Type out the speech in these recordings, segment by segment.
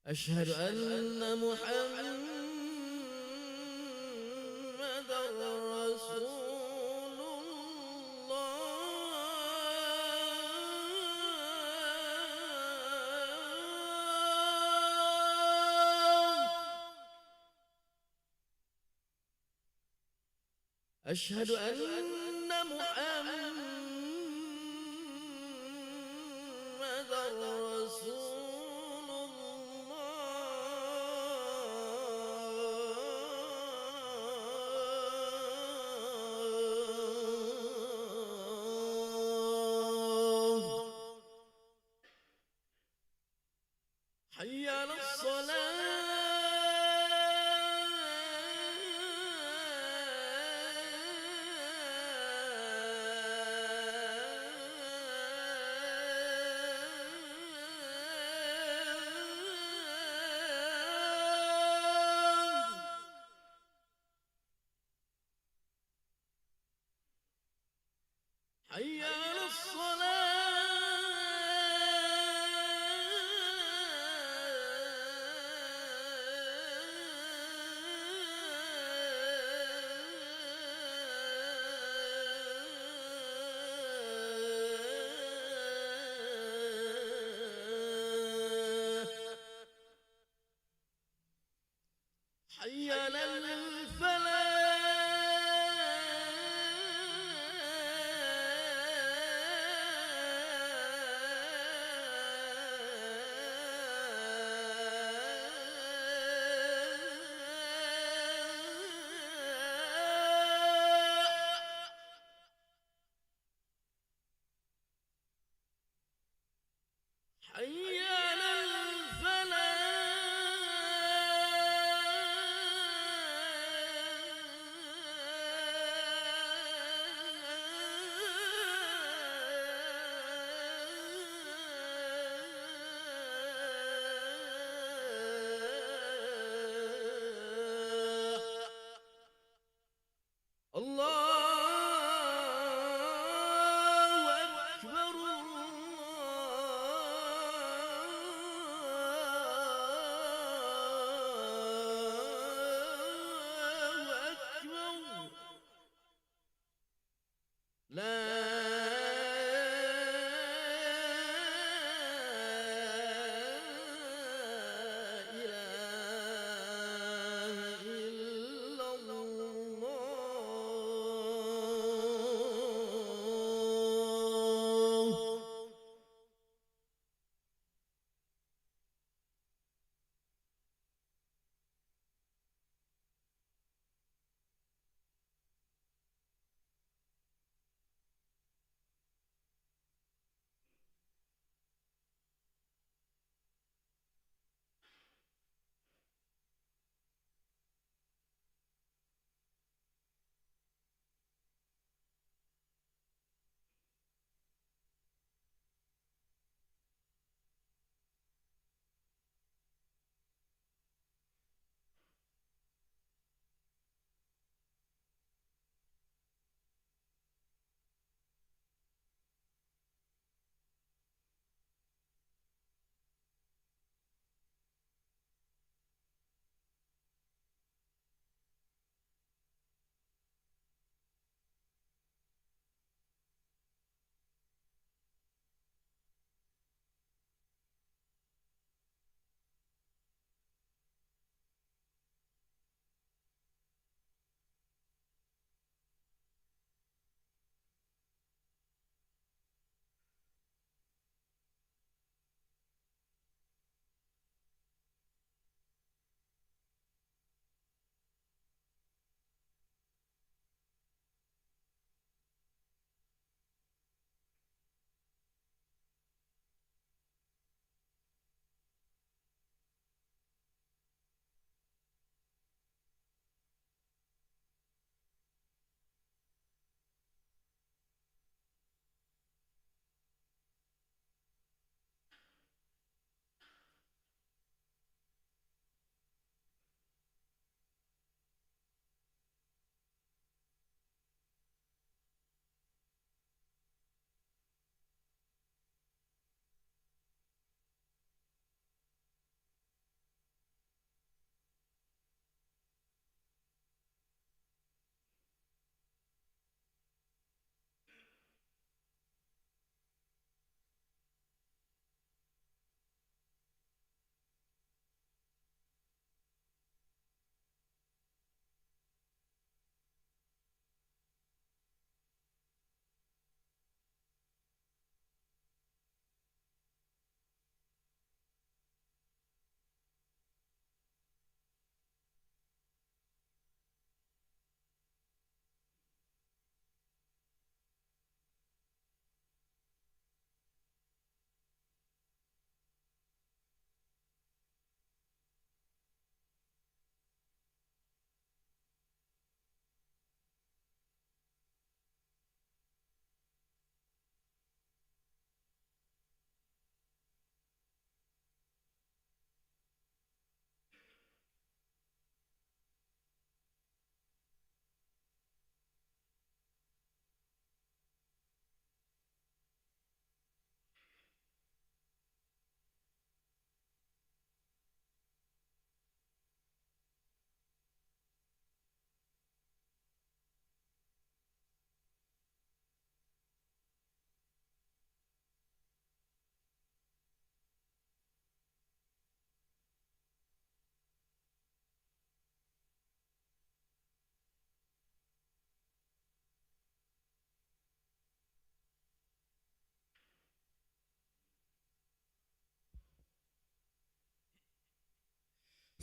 أشهد أن محمدا رسول الله. أشهد أن محمدا رسول الله. حي على حي على الصلاة. حي على حي على الفلاح.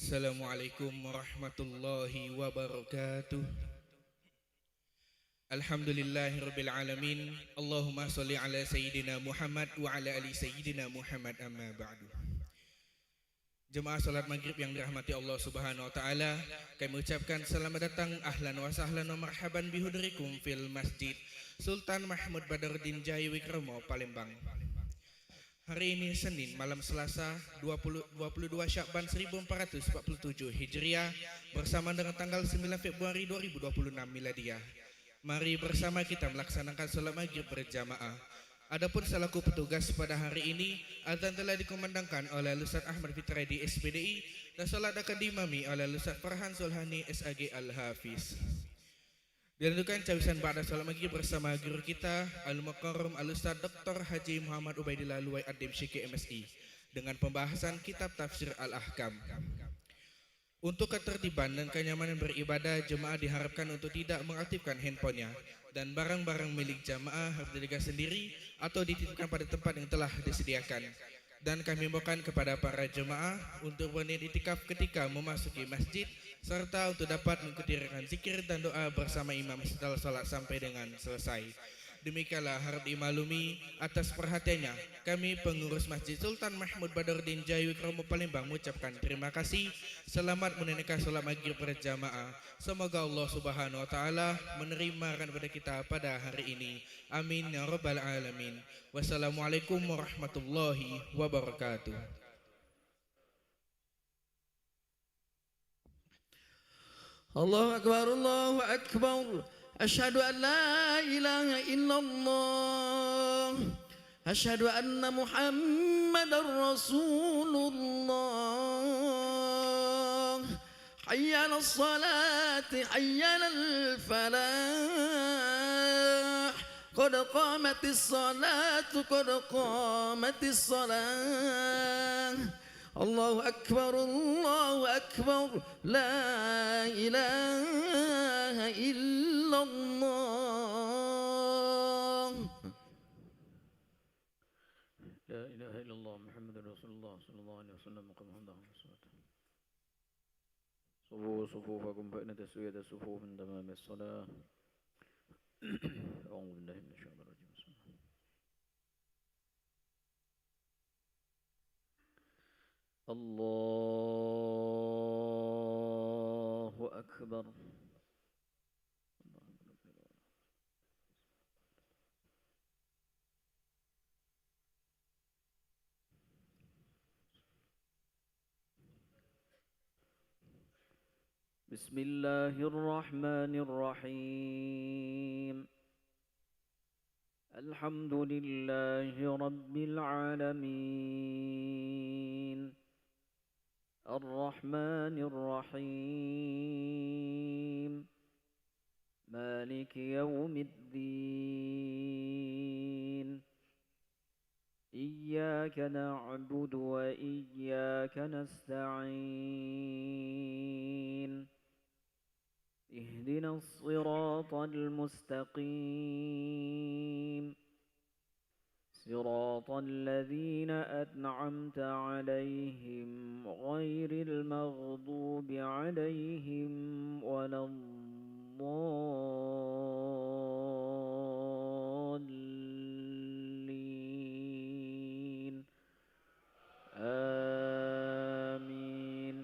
Assalamualaikum warahmatullahi wabarakatuh. Alhamdulillahirabbil alamin. Allahumma shalli ala sayyidina Muhammad wa ala ali sayyidina Muhammad amma ba'du. Jemaah salat maghrib yang dirahmati Allah Subhanahu wa taala, kami ucapkan selamat datang, ahlan wa sahlan wa marhaban bihudrikum fil Masjid Sultan Mahmud Badaruddin Jaya Wikromo, Palembang. Hari ini Senin, malam Selasa 22 Syakban 1447 Hijriah, bersamaan dengan tanggal 9 Februari 2026 Miladiah. Mari bersama kita melaksanakan sholat maghrib berjamaah. Adapun selaku petugas pada hari ini, azan telah dikumandangkan oleh Ustaz Ahmad Fitradi SPDI dan sholat akan diimami oleh Ustaz Farhan Sulhani SAG Al-Hafiz. Dilanjutkan cawisan pada sholat maghrib bersama guru kita Al-Mukarram Al-Ustaz Dr. Haji Muhammad Ubaidillah Luwai Adim Syekh MSI dengan pembahasan kitab tafsir Al-Ahkam. Untuk ketertiban dan kenyamanan beribadah, jemaah diharapkan untuk tidak mengaktifkan handphonenya dan barang-barang milik jemaah harus dijaga sendiri atau dititipkan pada tempat yang telah disediakan. Dan kami mohon kepada para jemaah untuk berniat iktikaf ketika memasuki masjid serta untuk dapat mengikuti rakaat zikir dan doa bersama imam setelah salat sampai dengan selesai. Demikianlah harap dimaklumi atas perhatiannya. Kami pengurus Masjid Sultan Mahmud Badaruddin Jaya Wikromo Palembang mengucapkan terima kasih. Selamat menunaikan sholat maghrib berjamaah. Semoga Allah Subhanahu wa taala menerima kepada kita pada hari ini. Amin ya rabbal alamin. Wassalamualaikum warahmatullahi wabarakatuh. Allahu Akbar, Allahu Akbar. Asyhadu an la ilaha illallah. Asyhadu anna Muhammadar Rasulullah. Hayya 'alas salati, hayya 'alal falah. Qad qamatis salatu, qad qamatis salah. Allahu Akbar, Allahu Akbar, la ilaha illallah. La ilaha illallah Muhammadur Rasulullah sallallahu alaihi wasallam. صفوا صفوفكم فإن تسوية الصفوف من تمام الصلاة. أعوذ بالله من الشيطان الرجيم. بسم الله. الله أكبر. بسم الله الرحمن الرحيم. الحمد لله رب العالمين. الرحمن الرحيم. مالك يوم الدين. إياك نعبد وإياك نستعين. اهدنا الصراط المستقيم. صراط الذين أنعمت عليهم غير المغضوب عليهم ولا الضالين. آمين.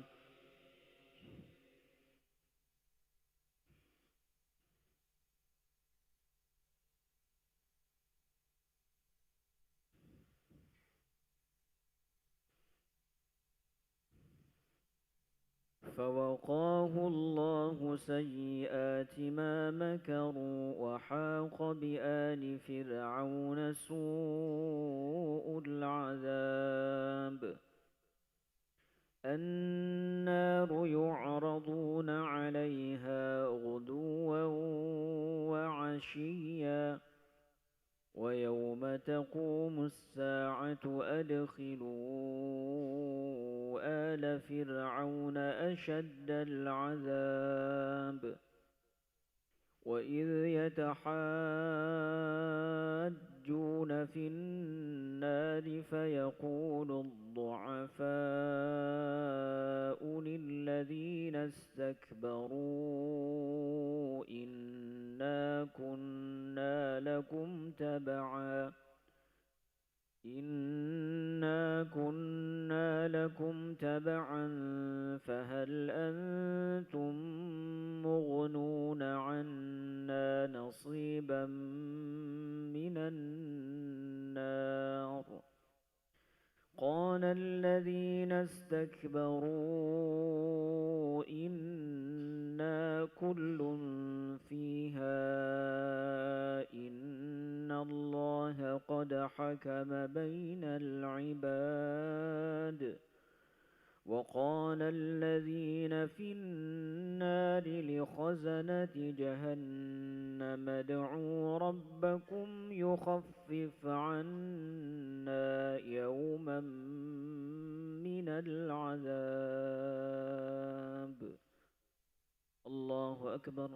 فوقاه الله سيئات ما مكروا وحاق بآل فرعون سوء العذاب. النار يعرضون عليها غدوا وعشيا ويوم تقوم الساعة أدخلوا آل فرعون أشد العذاب. وإذ يتحاجون في النار فيقول الضعفاء للذين استكبروا إنا كنا لكم تبعا فهل أنتم مغنون عنا نصيبا من النار قال الذين استكبروا إنا كل فيها إن الله قد حكم بين العباد وقال الذين في النار لخزنة جهنم ادعوا ربكم يخفف عنا يوما من العذاب الله أكبر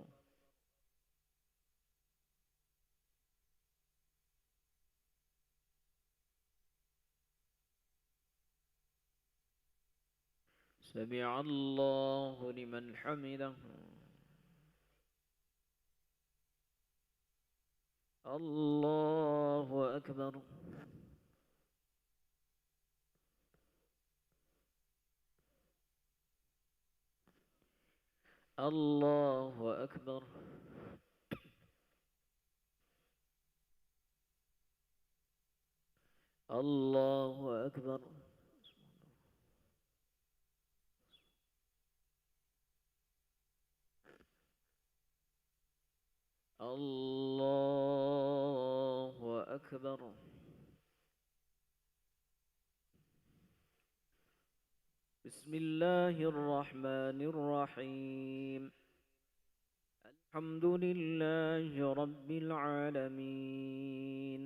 سمع الله لمن حمده الله أكبر الله أكبر الله أكبر الله أكبر بسم الله الرحمن الرحيم الحمد لله رب العالمين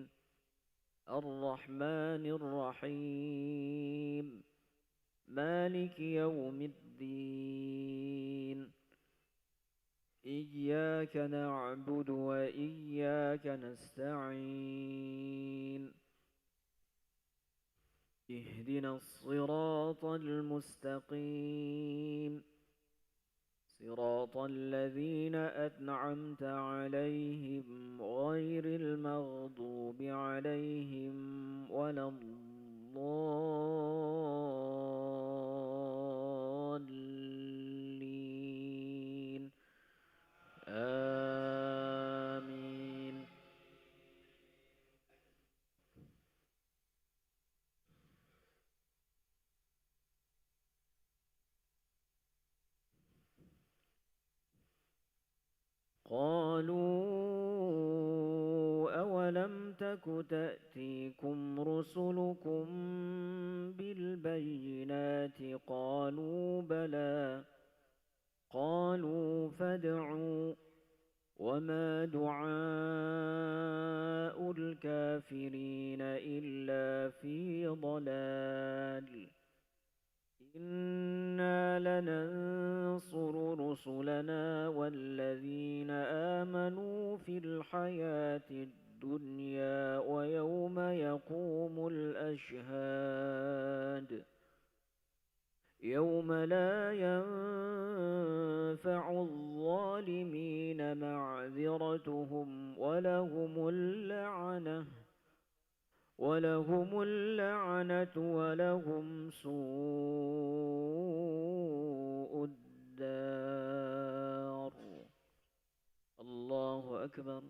الرحمن الرحيم مالك يوم الدين إياك نعبد وإياك نستعين اهدنا الصراط المستقيم صراط الذين أنعمت عليهم غير المغضوب عليهم ولا الضالين آمين قالوا أولم تك تأتيكم رسلكم بالبينات قالوا بلى قالوا فادعوا وما دعاء الكافرين إلا في ضلال إنا لننصر رسلنا والذين آمنوا في الحياة الدنيا ويوم يقوم الأشهاد يوم لا ينفع الظالمين معذرتهم ولهم اللعنة ولهم سوء الدار الله أكبر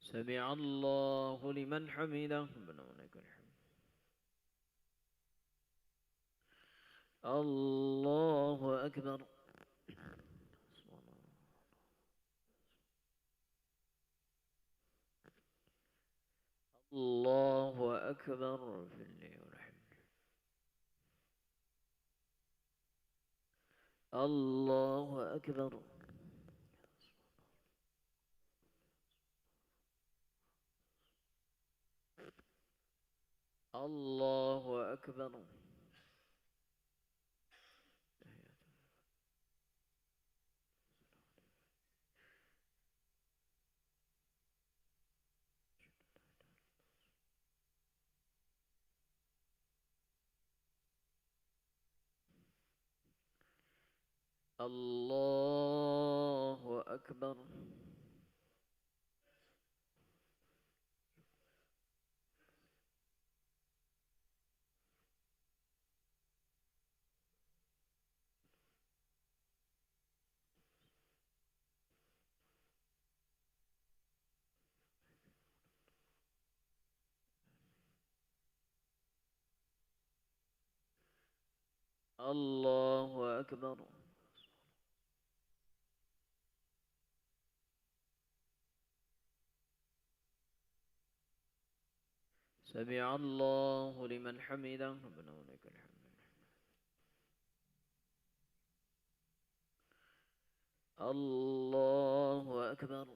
سمع الله لمن حمده ربنا ولك الحمد الله أكبر الله أكبر في الليل والحمد الله أكبر الله أكبر الله أكبر. الله أكبر. سمع الله لمن حمده ربنا ولك الحمد. الله أكبر.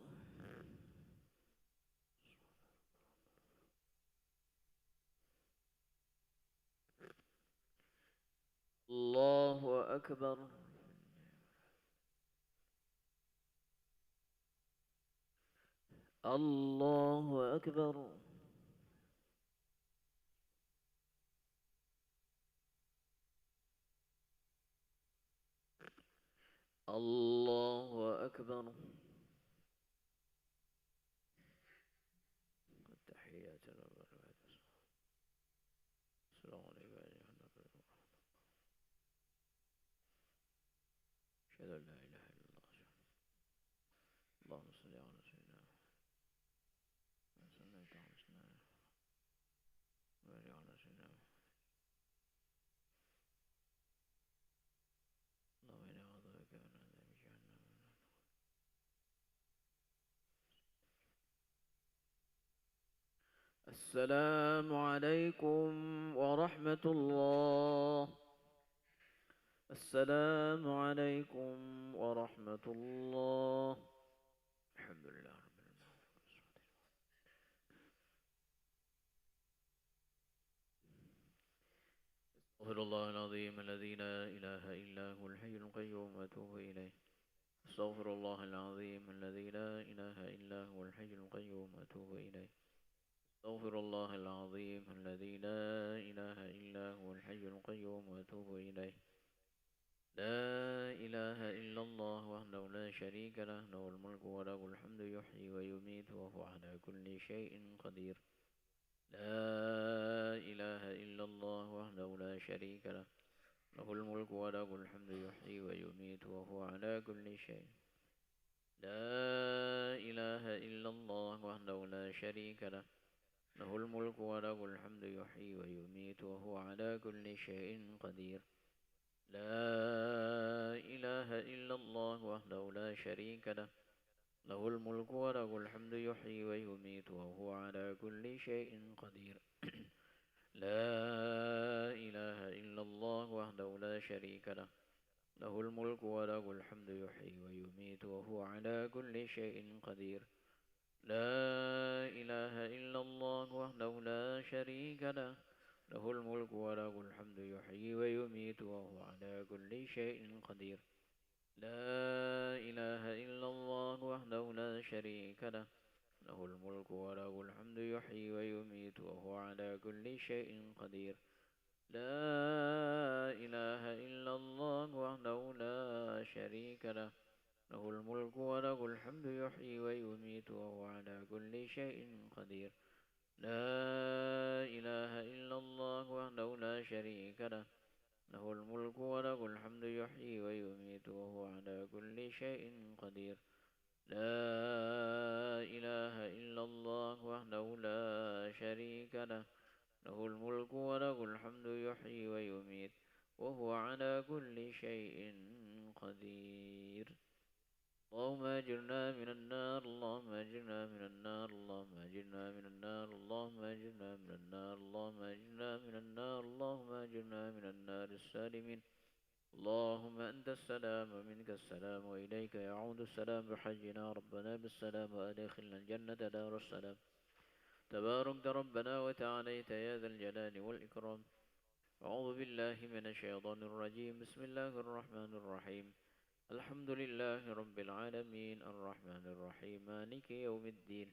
الله أكبر. الله أكبر. الله أكبر. التحيات لله. السلام عليكم أيها النبي. أشهد أن لا إله إلا الله. اللهم صل على سيدنا محمد وعلى سيدنا وبارك على سيدنا. اللهم إني أعوذ بك من عذاب جهنم. السلام عليكم ورحمة الله. السلام عليكم ورحمة الله. الحمد لله رب العالمين. استغفر الله العظيم الذي لا إله إلا هو الحي القيوم وأتوب إليه. استغفر الله العظيم الذي لا إله إلا هو الحي القيوم وأتوب إليه. استغفر الله العظيم الذي لا إله إلا هو الحي القيوم وأتوب إليه. لا إله إلا الله وحده لا شريك له له الملك وله الحمد يحيي ويميت وهو على كل شيء قدير. لا إله إلا الله وحده لا شريك له له الملك وله الحمد يحيي ويميت وهو على كل شيء. لا إله إلا الله وحده لا شريك له له الملك وله الحمد يحيي ويميت وهو على كل شيء قدير. لا إله إلا الله وحده لا شريك له له الملك وله الحمد يحيي ويميت وهو على كل شيء قدير. لا إله إلا الله وحده لا شريك له له الملك وله الحمد يحيي ويميت وهو على كل شيء قدير. لا إله إلا الله وحده لا شريك له له الملك وله الحمد يحيي ويميت وهو على كل شيء قدير. لا إله إلا الله وحده لا شريك له له الملك وله الحمد يحيي ويميت وهو على كل شيء قدير. لا إله إلا الله وحده لا شريك له له الملك وله الحمد يحيي ويميت وهو على كل شيء قدير. لا إله إلا الله وحده لا شريك له له الملك وله الحمد يحيي ويميت وهو على كل شيء قدير. لا إله إلا الله وحده لا شريك له له الملك وله الحمد يحيي ويميت وهو على كل شيء قدير. اللهم أجرنا من النار. اللهم أجرنا من النار. اللهم أجرنا من النار. اللهم أجرنا من النار. اللهم أجرنا من النار. اللهم أجرنا من النار السالمين. اللهم أنت السلام ومنك السلام وإليك يعود السلام. بحجنا ربنا بالسلام وأدخلنا الجنة دار السلام. تباركت ربنا وتعاليت يا ذا الجلال والإكرام. أعوذ بالله من الشيطان الرجيم. بسم الله الرحمن الرحيم. الحمد لله رب العالمين الرحمن الرحيم مالك يوم الدين.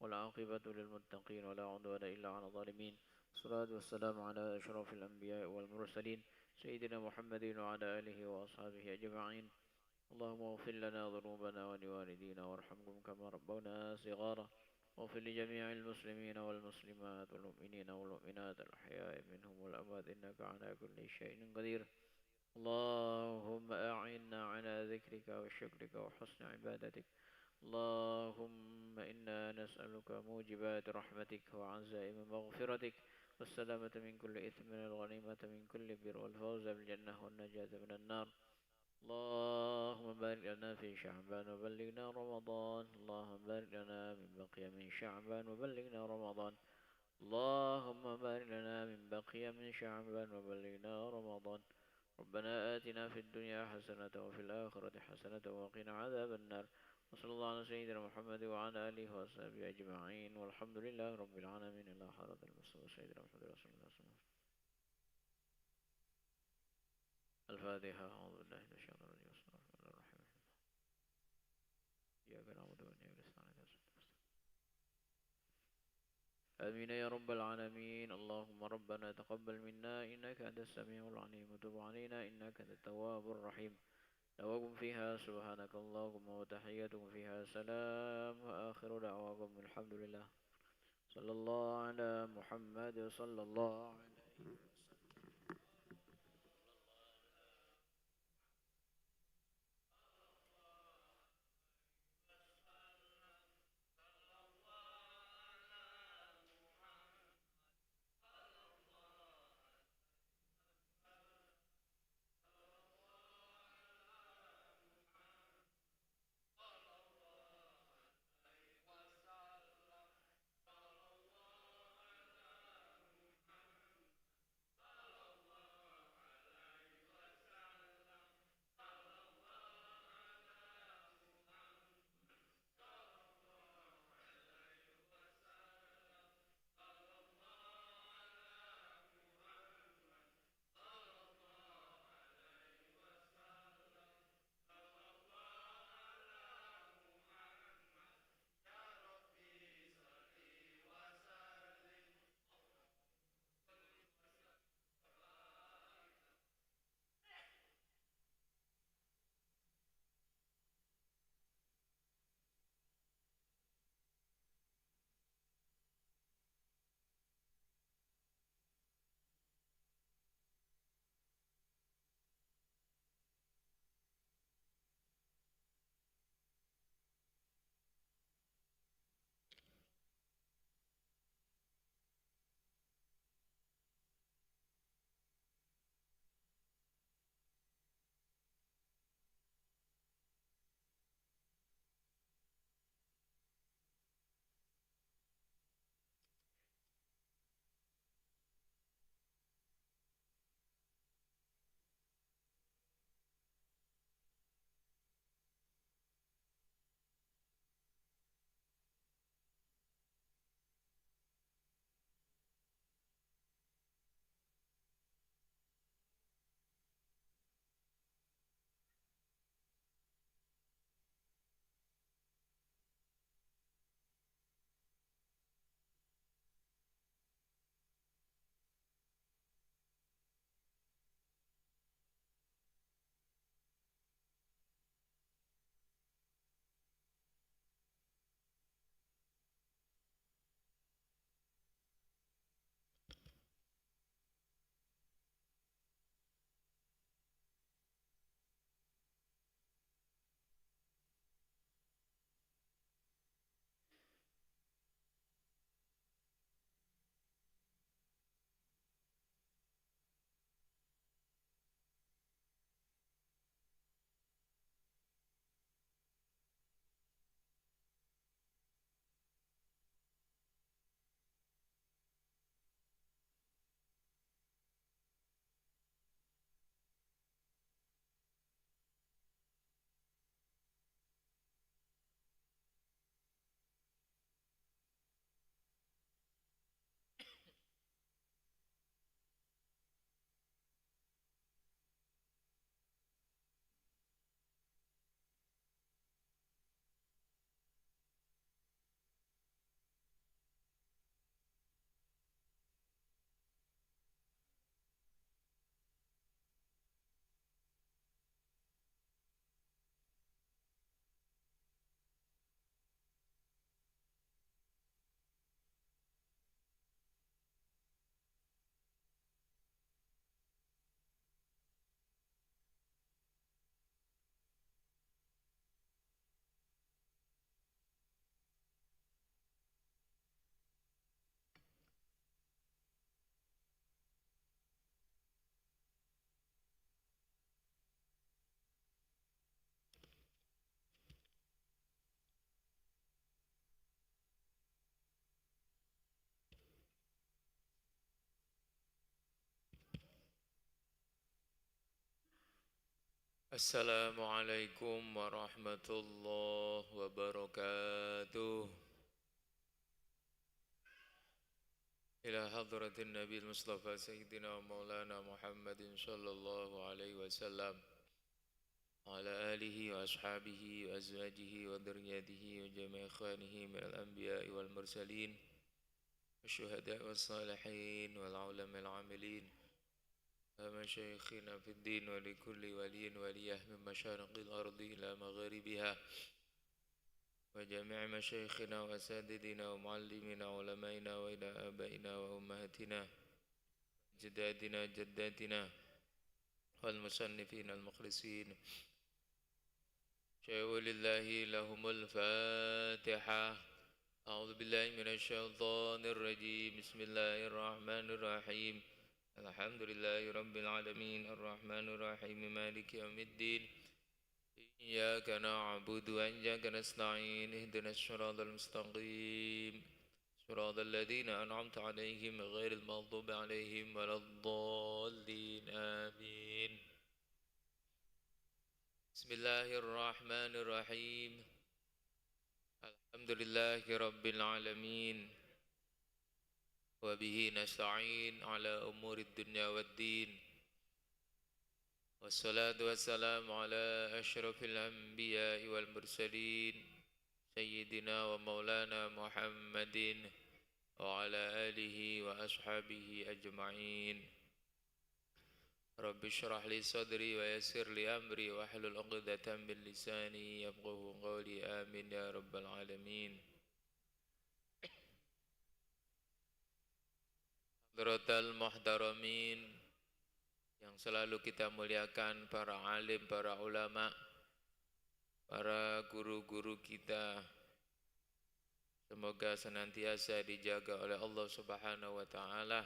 والعاقبة للمتقين ولا عدوان إلا على الظالمين. الصلاة والسلام على أشرف الأنبياء والمرسلين سيدنا محمد وعلى آله وأصحابه أجمعين. اللهم اغفر لنا ذنوبنا ولوالدينا وارحمهم كما ربونا صغارا. واغفر لجميع المسلمين والمسلمات والمؤمنين والمؤمنات الأحياء منهم والأموات إنك على كل شيء قدير. اللهم أعنا على ذكرك وشكرك وحسن عبادتك. اللهم إنا نسألك موجبات رحمتك وعزائم مغفرتك والسلامة من كل إثم والغنيمة من كل بر والفوز بالجنة والنجاة من النار. اللهم بارك لنا في شعبان وبلغنا رمضان. اللهم بارك لنا من بقي من شعبان وبلغنا رمضان. اللهم بارك لنا من بقي من شعبان وبلغنا رمضان. ربنا آتنا في الدنيا حسنة وفي الآخرة حسنة وقنا عذاب النار. وصلى الله على سيدنا محمد وعلى آله وصحبه أجمعين والحمد لله رب العالمين. إلى حضرة المصطفى سيدنا محمد رسول الله صلى الله عليه وسلم. الفاتحة. أعوذ بالله من الشيطان الرجيم. بسم الله الرحمن الرحيم. إياك نعبد وإياك نستعين. آمين يا رب العالمين. اللهم ربنا تقبل منا إنك أنت السميع العليم وتب علينا إنك أنت التواب الرحيم. دعواكم فيها سبحانك اللهم وتحياتكم فيها سلام وآخر دعواكم الحمد لله. صلى الله على محمد صلى الله عليه وسلم. Assalamualaikum warahmatullahi wabarakatuh. Ila hadratin Nabi Mustafa Sayyidina Maulana Muhammadin sallallahu alaihi wasallam ala alihi wa ashabihi wa azwajihi wa dhurriyyatihi wa jami'i ikhwanihi minal anbiya'i wal mursalin wa syuhada'i was salihin wal ulama'il amilin ومشايخنا في الدين ولكل ولي وليه من مشارق الأرض إلى مغاربها وجميع مشايخنا وأساتذتنا ومعلمينا وعلمائنا وإلى آبائنا وأمهاتنا جداتنا جداتنا والمصنفين المخلصين شاءوا لله لهم الفاتحة أعوذ بالله من الشيطان الرجيم بسم الله الرحمن الرحيم الحمد لله رب العالمين الرحمن الرحيم مالك يوم الدين إياك نعبد وإياك نستعين اهدنا الصراط المستقيم صراط الذين أنعمت عليهم غير المغضوب عليهم ولا الضالين آمين بسم الله الرحمن الرحيم الحمد لله رب العالمين وبه نستعين على أمور الدنيا والدين والصلاة والسلام على أشرف الأنبياء والمرسلين سيدنا ومولانا محمد وعلى آله وأصحابه أجمعين رب اشرح لي صدري ويسر لي أمري واحلل عقدة من لساني يفقهوا قولي آمين يا رب العالمين Hadratal muhtaramin yang selalu kita muliakan, para alim, para ulama, para guru-guru kita, semoga senantiasa dijaga oleh Allah Subhanahu wa taala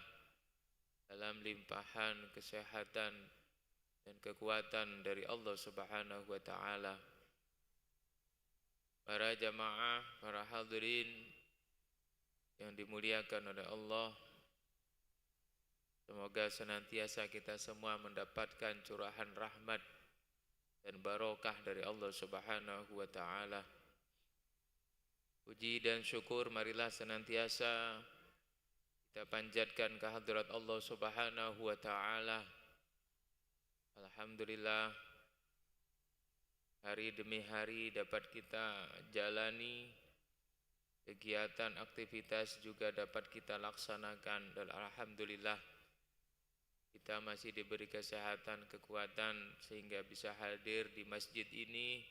dalam limpahan kesehatan dan kekuatan dari Allah Subhanahu wa taala. Para jamaah, para hadirin yang dimuliakan oleh Allah, semoga senantiasa kita semua mendapatkan curahan rahmat dan barokah dari Allah Subhanahu wa taala. Puji dan syukur marilah senantiasa kita panjatkan ke hadirat Allah Subhanahu wa taala. Alhamdulillah, hari demi hari dapat kita jalani, kegiatan aktivitas juga dapat kita laksanakan, dan alhamdulillah kita masih diberi kesehatan, kekuatan sehingga bisa hadir di masjid ini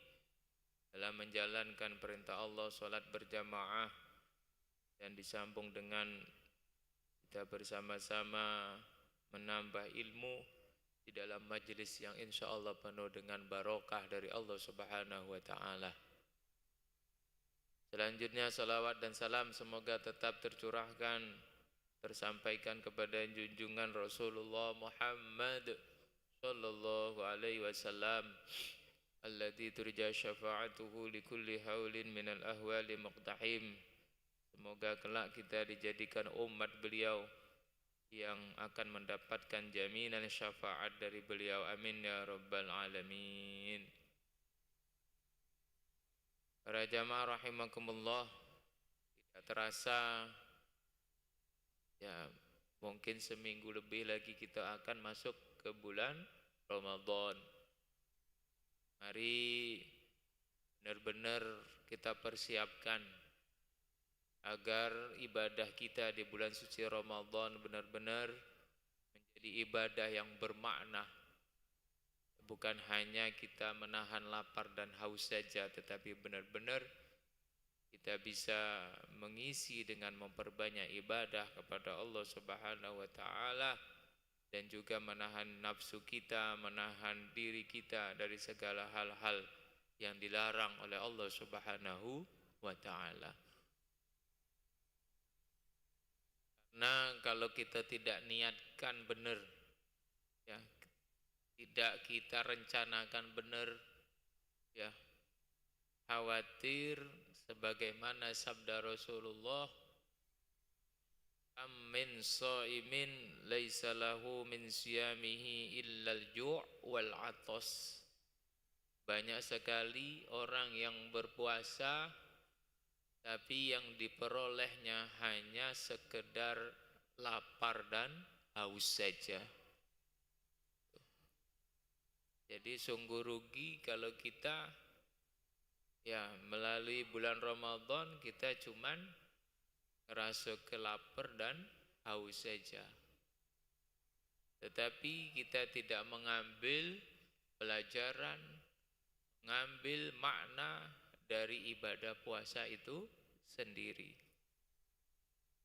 dalam menjalankan perintah Allah, salat berjamaah, dan disambung dengan kita bersama-sama menambah ilmu di dalam majelis yang insya Allah penuh dengan barokah dari Allah Subhanahu wa taala. Selanjutnya salawat dan salam semoga tetap tercurahkan, tersampaikan kepada junjungan Rasulullah Muhammad sallallahu alaihi wasallam alladzi turja syafa'atuhu likulli haulin minal ahwali muqtahim. Semoga kelak kita dijadikan umat beliau yang akan mendapatkan jaminan syafaat dari beliau, amin ya rabbal alamin. Para jamaah rahimakumullah, tidak terasa ya, mungkin seminggu lebih lagi kita akan masuk ke bulan Ramadan. Mari benar-benar kita persiapkan agar ibadah kita di bulan suci Ramadan benar-benar menjadi ibadah yang bermakna. Bukan hanya kita menahan lapar dan haus saja, tetapi benar-benar kita bisa mengisi dengan memperbanyak ibadah kepada Allah Subhanahu wa taala, dan juga menahan nafsu kita, menahan diri kita dari segala hal-hal yang dilarang oleh Allah Subhanahu wa taala. Karena kalau kita tidak niatkan benar, ya, tidak kita rencanakan benar, ya, khawatir sebagaimana sabda Rasulullah, am min shaimin laisa lahu min siyamihi illal ju' wal atas. Banyak sekali orang yang berpuasa tapi yang diperolehnya hanya sekedar lapar dan haus saja. Jadi sungguh rugi kalau kita ya melalui bulan Ramadan kita cuman ngerasa kelapar dan haus saja. Tetapi kita tidak mengambil pelajaran, mengambil makna dari ibadah puasa itu sendiri.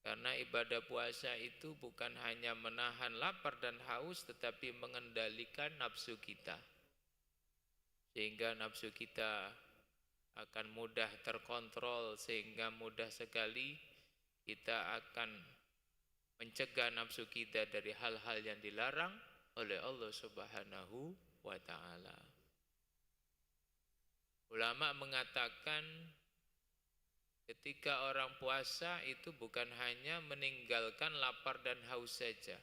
Karena ibadah puasa itu bukan hanya menahan lapar dan haus, tetapi mengendalikan nafsu kita. Sehingga nafsu kita akan mudah terkontrol, sehingga mudah sekali kita akan mencegah nafsu kita dari hal-hal yang dilarang oleh Allah Subhanahu wa ta'ala. Ulama mengatakan ketika orang puasa itu bukan hanya meninggalkan lapar dan haus saja,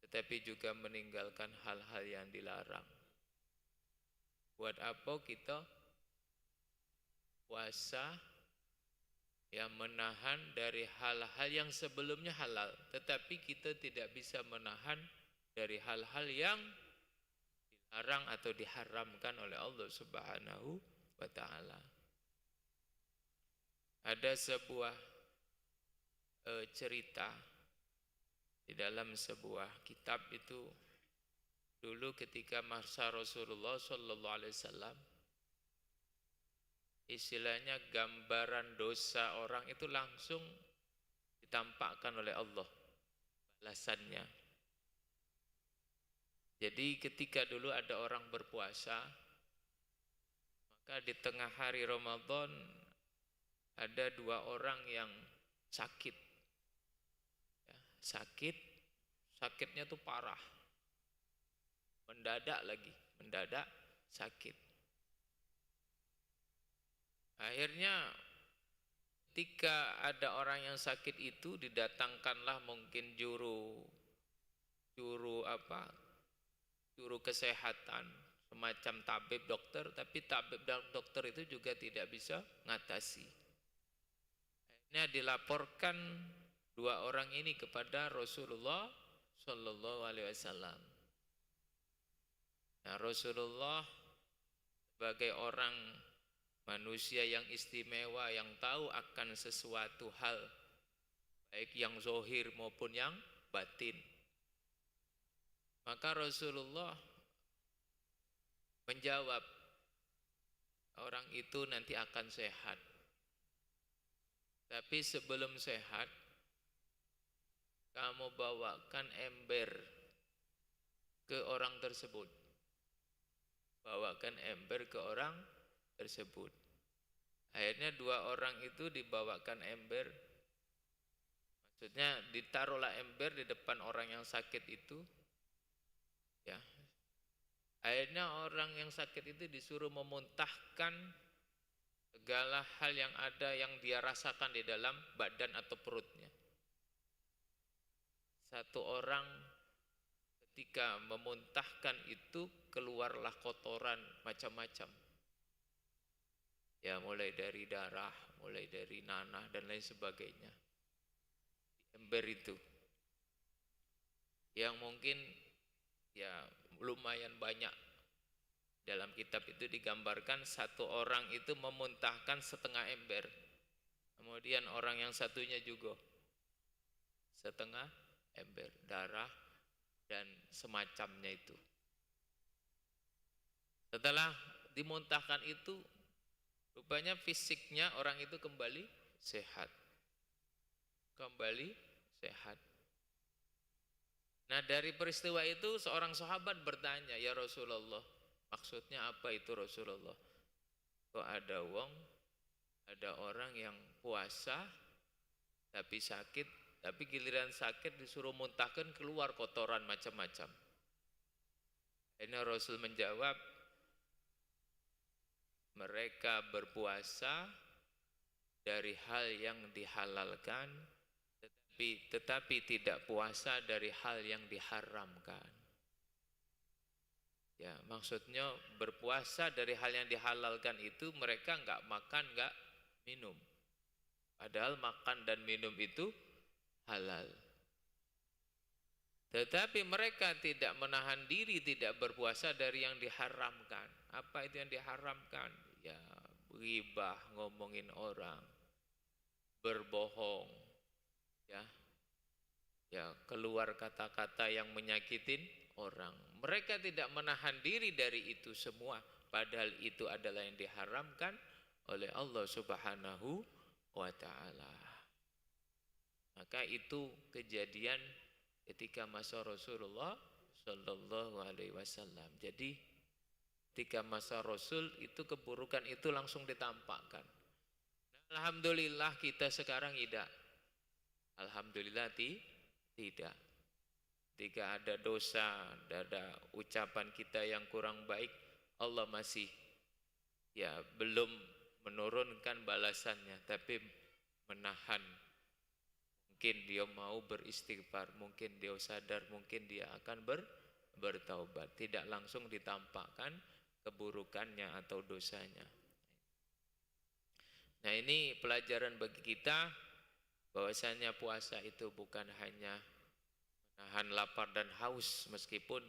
tetapi juga meninggalkan hal-hal yang dilarang. Buat apa kita puasa yang menahan dari hal-hal yang sebelumnya halal, tetapi kita tidak bisa menahan dari hal-hal yang dilarang atau diharamkan oleh Allah Subhanahu wa ta'ala. Ada sebuah cerita di dalam sebuah kitab itu, dulu ketika masa Rasulullah sallallahu alaihi wasallam, istilahnya gambaran dosa orang itu langsung ditampakkan oleh Allah balasannya. Jadi ketika dulu ada orang berpuasa, maka di tengah hari Ramadan ada 2 orang yang sakit. Ya, sakitnya tuh parah. Mendadak sakit. Akhirnya ketika ada orang yang sakit itu, didatangkanlah mungkin juru kesehatan, semacam tabib dokter, tapi tabib dan dokter itu juga tidak bisa mengatasi. Akhirnya dilaporkan 2 orang ini kepada Rasulullah sallallahu alaihi wasallam. Nah, Rasulullah sebagai orang manusia yang istimewa, yang tahu akan sesuatu hal, baik yang zahir maupun yang batin, maka Rasulullah menjawab, orang itu nanti akan sehat. Tapi sebelum sehat, kamu bawakan ember ke orang tersebut. Bawakan ember ke orang tersebut. Akhirnya 2 orang itu dibawakan ember. Maksudnya ditaruhlah ember di depan orang yang sakit itu. Ya. Akhirnya orang yang sakit itu disuruh memuntahkan segala hal yang ada yang dia rasakan di dalam badan atau perutnya. Satu orang ketika memuntahkan itu keluarlah kotoran macam-macam. Ya, mulai dari darah, mulai dari nanah dan lain sebagainya. Di ember itu. Yang mungkin ya lumayan banyak. Dalam kitab itu digambarkan satu orang itu memuntahkan setengah ember. Kemudian orang yang satunya juga setengah ember darah dan semacamnya itu. Setelah dimuntahkan itu, rupanya fisiknya orang itu kembali sehat. Kembali sehat. Nah, dari peristiwa itu seorang sahabat bertanya, "Ya Rasulullah, maksudnya apa itu Rasulullah? Kok ada orang yang puasa tapi sakit, tapi giliran sakit disuruh muntahkan keluar kotoran macam-macam." Ini Rasul menjawab, mereka berpuasa dari hal yang dihalalkan, tetapi tidak puasa dari hal yang diharamkan. Ya, maksudnya berpuasa dari hal yang dihalalkan itu mereka enggak makan, enggak minum. Padahal makan dan minum itu halal. Tetapi mereka tidak menahan diri, tidak berpuasa dari yang diharamkan. Apa itu yang diharamkan? Ya, ghibah, ngomongin orang, berbohong, ya, ya, keluar kata-kata yang menyakitin orang. Mereka tidak menahan diri dari itu semua, padahal itu adalah yang diharamkan oleh Allah Subhanahu wa ta'ala. Maka itu kejadian ketika masa Rasulullah sallallahu alaihi wasallam. Jadi ketika masa Rasul itu keburukan itu langsung ditampakkan. Nah, alhamdulillah kita sekarang tidak. Alhamdulillah tidak. Ketika ada dosa, ada ucapan kita yang kurang baik, Allah masih ya belum menurunkan balasannya, tapi menahan. Mungkin dia mau beristighfar, mungkin dia sadar, mungkin dia akan bertaubat. Tidak langsung ditampakkan keburukannya atau dosanya. Nah, ini pelajaran bagi kita bahwasanya puasa itu bukan hanya menahan lapar dan haus, meskipun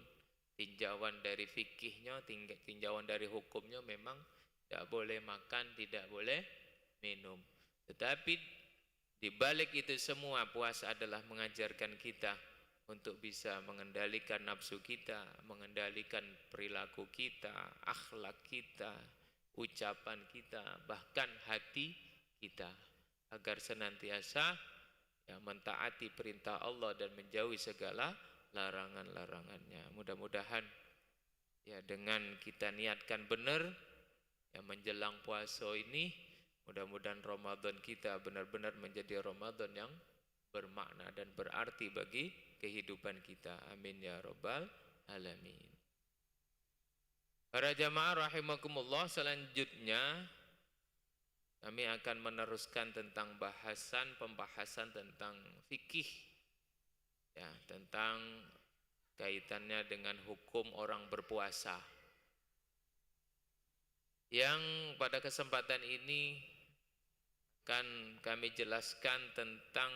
tinjauan dari fikihnya, tinjauan dari hukumnya memang tidak boleh makan, tidak boleh minum. Tetapi di balik itu semua, puasa adalah mengajarkan kita untuk bisa mengendalikan nafsu kita, mengendalikan perilaku kita, akhlak kita, ucapan kita, bahkan hati kita, agar senantiasa ya mentaati perintah Allah dan menjauhi segala larangan-larangannya. Mudah-mudahan ya dengan kita niatkan benar ya menjelang puasa ini, mudah-mudahan Ramadan kita benar-benar menjadi Ramadan yang bermakna dan berarti bagi kehidupan kita. Amin ya rabbal alamin. Para jamaah rahimakumullah, selanjutnya kami akan meneruskan tentang pembahasan tentang fikih, ya, tentang kaitannya dengan hukum orang berpuasa. Yang pada kesempatan ini akan kami jelaskan tentang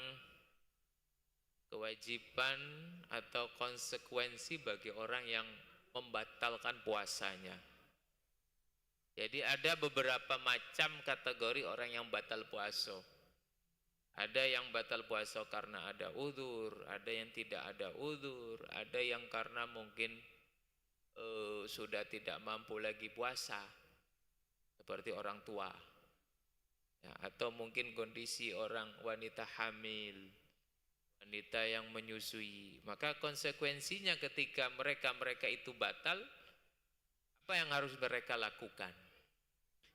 kewajiban atau konsekuensi bagi orang yang membatalkan puasanya. Jadi ada beberapa macam kategori orang yang batal puasa. Ada yang batal puasa karena ada udzur, ada yang tidak ada udzur, ada yang karena mungkin sudah tidak mampu lagi puasa, seperti orang tua, ya, atau mungkin kondisi orang wanita hamil, wanita yang menyusui. Maka konsekuensinya ketika mereka itu batal, apa yang harus mereka lakukan?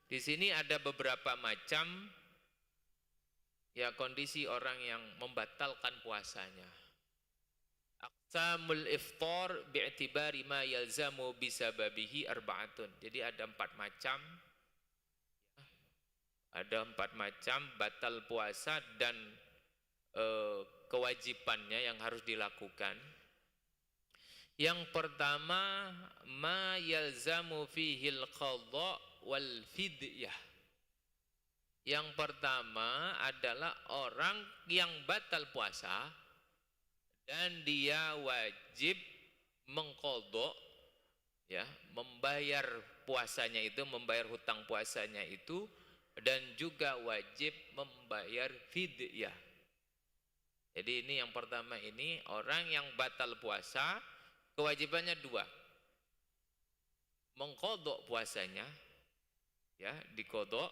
Di sini ada beberapa macam ya kondisi orang yang membatalkan puasanya. Aqsamul iftar bi'tibari ma yalzamu bisababihi arba'atun. Jadi ada 4 macam. Ada 4 macam batal puasa dan kewajibannya yang harus dilakukan. Yang pertama, ma yalzamu fihil qadha wal fidyah. Yang pertama adalah orang yang batal puasa dan dia wajib mengqadha, ya, membayar puasanya itu, membayar hutang puasanya itu, dan juga wajib membayar fidyah. Jadi ini yang pertama, ini orang yang batal puasa kewajibannya 2. Mengqadha puasanya, ya, diqadha,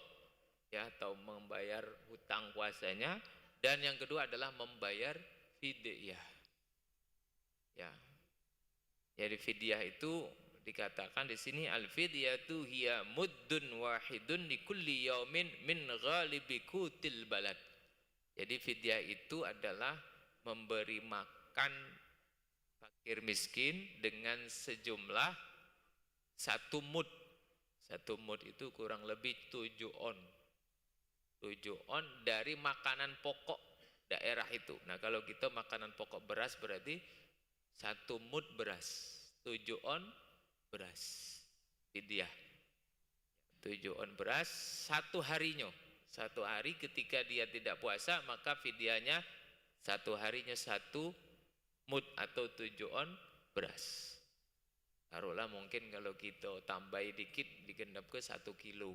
ya, atau membayar hutang puasanya, dan yang kedua adalah membayar fidyah. Ya. Jadi fidyah itu dikatakan di sini al-fidyatu hiya muddun wahidun li kulli yaumin min ghalibi qutil balad. Jadi fidyah itu adalah memberi makan fakir miskin dengan sejumlah 1 mud. 1 mud itu kurang lebih 7 on. 7 on dari makanan pokok daerah itu. Nah, kalau kita makanan pokok beras berarti 1 mud beras. 7 on beras. Fidyah. 7 on beras satu harinya. Satu hari ketika dia tidak puasa, maka fidyahnya satu harinya 1 mud atau 7 on beras. Taruhlah mungkin kalau kita tambahi dikit digenap ke 1 kilo.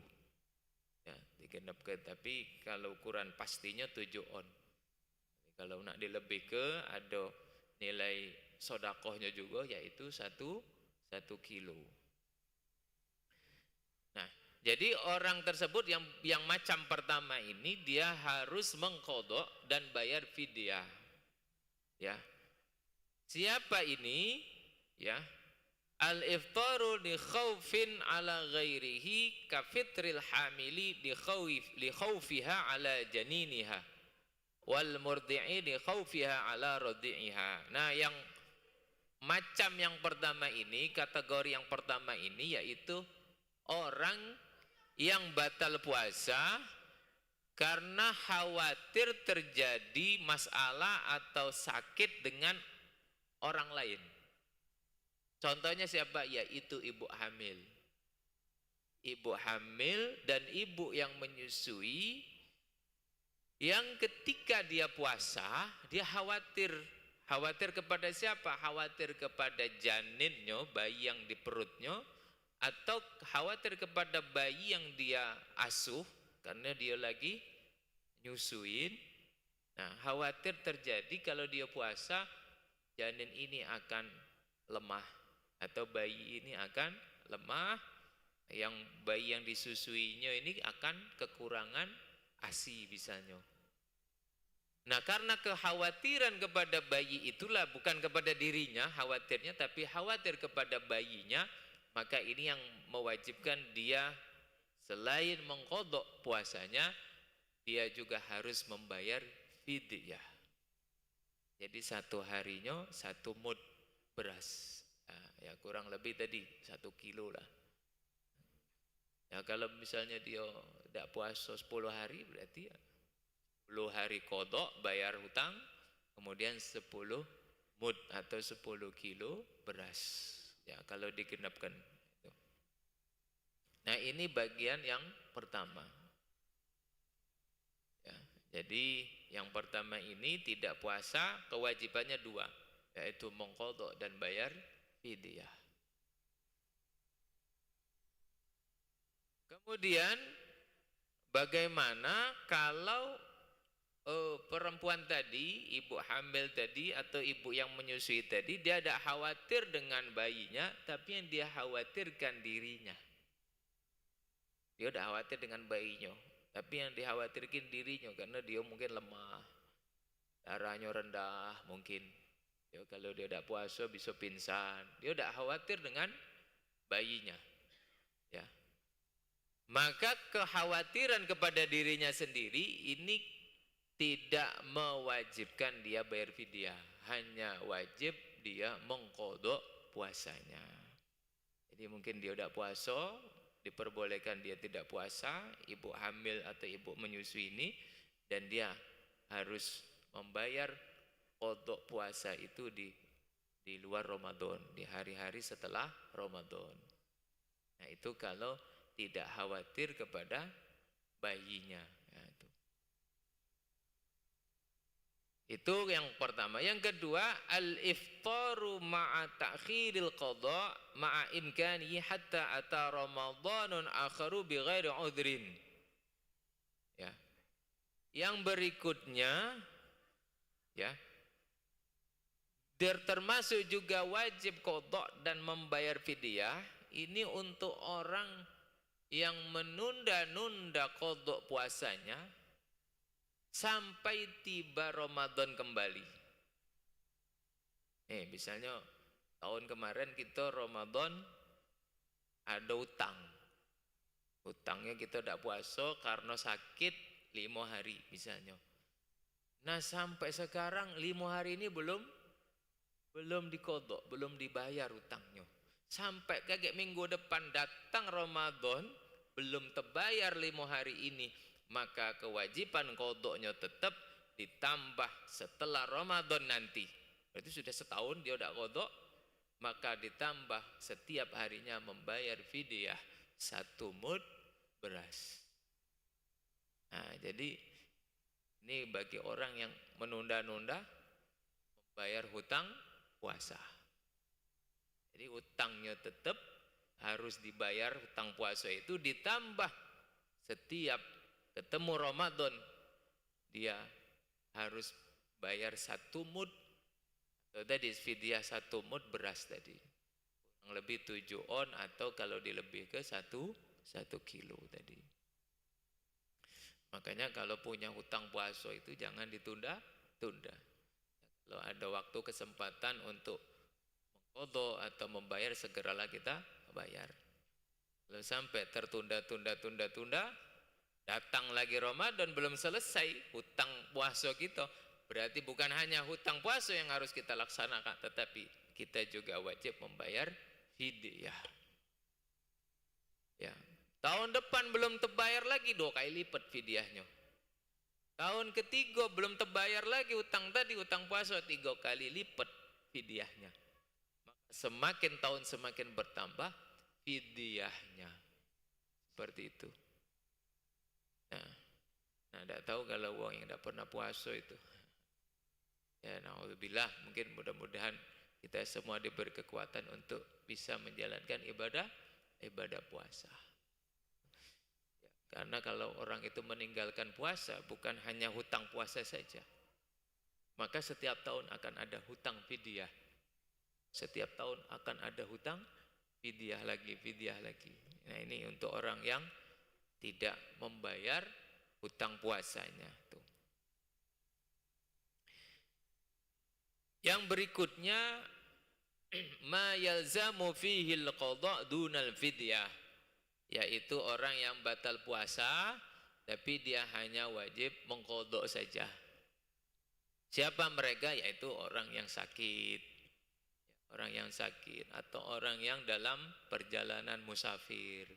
Ya, digenap ke, tapi kalau ukuran pastinya 7 on. Kalau nak dilebih ke ada nilai sodakohnya juga, yaitu 1 kilo. Nah, jadi orang tersebut yang macam pertama ini dia harus mengqadha dan bayar fidyah. Ya. Siapa ini? Ya. Al-iftaru li khaufin ala ghairihi ka fitril hamili li khaufiha ala janiniha wal murdi'i li khaufiha ala radi'iha. Nah, yang macam yang pertama ini, kategori yang pertama ini yaitu orang yang batal puasa karena khawatir terjadi masalah atau sakit dengan orang lain. Contohnya siapa? Yaitu ibu hamil. Ibu hamil dan ibu yang menyusui, yang ketika dia puasa, dia khawatir. Khawatir kepada siapa? Khawatir kepada janinnya, bayi yang di perutnya, atau khawatir kepada bayi yang dia asuh, karena dia lagi nyusuin. Nah, khawatir terjadi kalau dia puasa, janin ini akan lemah, atau bayi ini akan lemah, yang bayi yang disusuinya ini akan kekurangan ASI misalnya. Nah, karena kekhawatiran kepada bayi itulah, bukan kepada dirinya khawatirnya, tapi khawatir kepada bayinya, maka ini yang mewajibkan dia selain mengqadha puasanya, dia juga harus membayar fidyah. Jadi satu harinya 1 mud beras. Ya kurang lebih tadi 1 kilo lah. Ya kalau misalnya dia tidak puasa 10 hari, berarti ya 10 hari qadha bayar hutang, kemudian 10 mud atau 10 kilo beras. Ya kalau digenapkan. Nah, ini bagian yang pertama. Ya, jadi yang pertama ini tidak puasa, kewajibannya 2, yaitu mengqadha dan bayar fidyah. Kemudian bagaimana kalau perempuan tadi, ibu hamil tadi atau ibu yang menyusui tadi, dia tidak khawatir dengan bayinya, tapi yang dia khawatirkan dirinya. Dia tidak khawatir dengan bayinya, tapi yang dikhawatirkan dirinya, karena dia mungkin lemah, darahnya rendah mungkin. Ya, kalau dia tidak puasa bisa pingsan. Dia tidak khawatir dengan bayinya. Ya. Maka kekhawatiran kepada dirinya sendiri ini tidak mewajibkan dia bayar fidyah. Hanya wajib dia mengqadha puasanya. Jadi mungkin dia tidak puasa, diperbolehkan dia tidak puasa, ibu hamil atau ibu menyusui ini, dan dia harus membayar qadha puasa itu di luar Ramadan, di hari-hari setelah Ramadan. Nah, itu kalau tidak khawatir kepada bayinya. Ya, itu yang pertama. Yang kedua, al-iftaru ma'a ta'khiril qadha ma'a imkani hatta ata Ramadanun akharu bi ghairi udhrin. Ya. Yang berikutnya, ya, termasuk juga wajib qadha dan membayar fidyah ini untuk orang yang menunda-nunda qadha puasanya sampai tiba Ramadan kembali. Misalnya tahun kemarin kita Ramadan ada utang. Utangnya kita tidak puasa karena sakit 5 hari misalnya. Nah, sampai sekarang 5 hari ini belum diqadha, belum dibayar utangnya. Sampai kayak minggu depan datang Ramadan belum terbayar 5 hari ini, maka kewajiban qadhanya tetap ditambah setelah Ramadan nanti. Berarti sudah setahun dia tidak qadha, maka ditambah setiap harinya membayar fidyah 1 mud beras. Nah, jadi ini bagi orang yang menunda-nunda membayar hutang puasa. Jadi utangnya tetap harus dibayar, hutang puasa itu ditambah setiap ketemu Ramadan dia harus bayar 1 mud. Tadi fidyah 1 mud beras tadi. Kurang lebih 7 on atau kalau dilebih ke 1 kilo tadi. Makanya kalau punya hutang puasa itu jangan ditunda-tunda. Kalau ada waktu kesempatan untuk mengqadha atau membayar, segeralah kita bayar. Kalau sampai tertunda-tunda, datang lagi Ramadan belum selesai hutang puasa kita, berarti bukan hanya hutang puasa yang harus kita laksanakan, tetapi kita juga wajib membayar fidyah. Ya, tahun depan belum terbayar lagi 2 kali lipat fidyahnya. Tahun ketiga belum terbayar lagi hutang tadi, hutang puasa 3 kali lipat fidyahnya. Semakin tahun semakin bertambah fidyahnya. Seperti itu. Nah, tidak tahu kalau orang yang tidak pernah puasa itu. Ya, na'udzubillah, mungkin mudah-mudahan kita semua diberi kekuatan untuk bisa menjalankan ibadah puasa. Ya, karena kalau orang itu meninggalkan puasa, bukan hanya hutang puasa saja, maka setiap tahun akan ada hutang fidyah. Setiap tahun akan ada hutang fidyah lagi. Nah, ini untuk orang yang tidak membayar hutang puasanya tuh. Yang berikutnya ma yalzamu fihi al-qadha dunal fidyah, yaitu orang yang batal puasa tapi dia hanya wajib mengqadha saja. Siapa mereka? Yaitu orang yang sakit. Orang yang sakit atau orang yang dalam perjalanan musafir.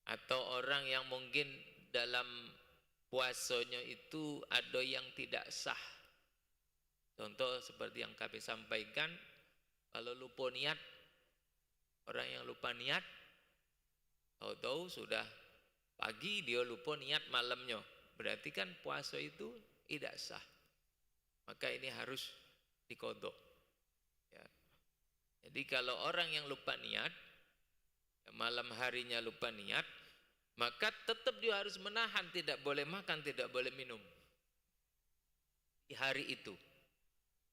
Atau orang yang mungkin dalam puasanya itu ada yang tidak sah. Contoh seperti yang kami sampaikan, kalau lupa niat, orang yang lupa niat, tahu-tahu sudah pagi dia lupa niat malamnya, berarti kan puasa itu tidak sah. Maka ini harus diqadha. Ya. Jadi kalau orang yang lupa niat, malam harinya lupa niat, maka tetap dia harus menahan, tidak boleh makan, tidak boleh minum di hari itu.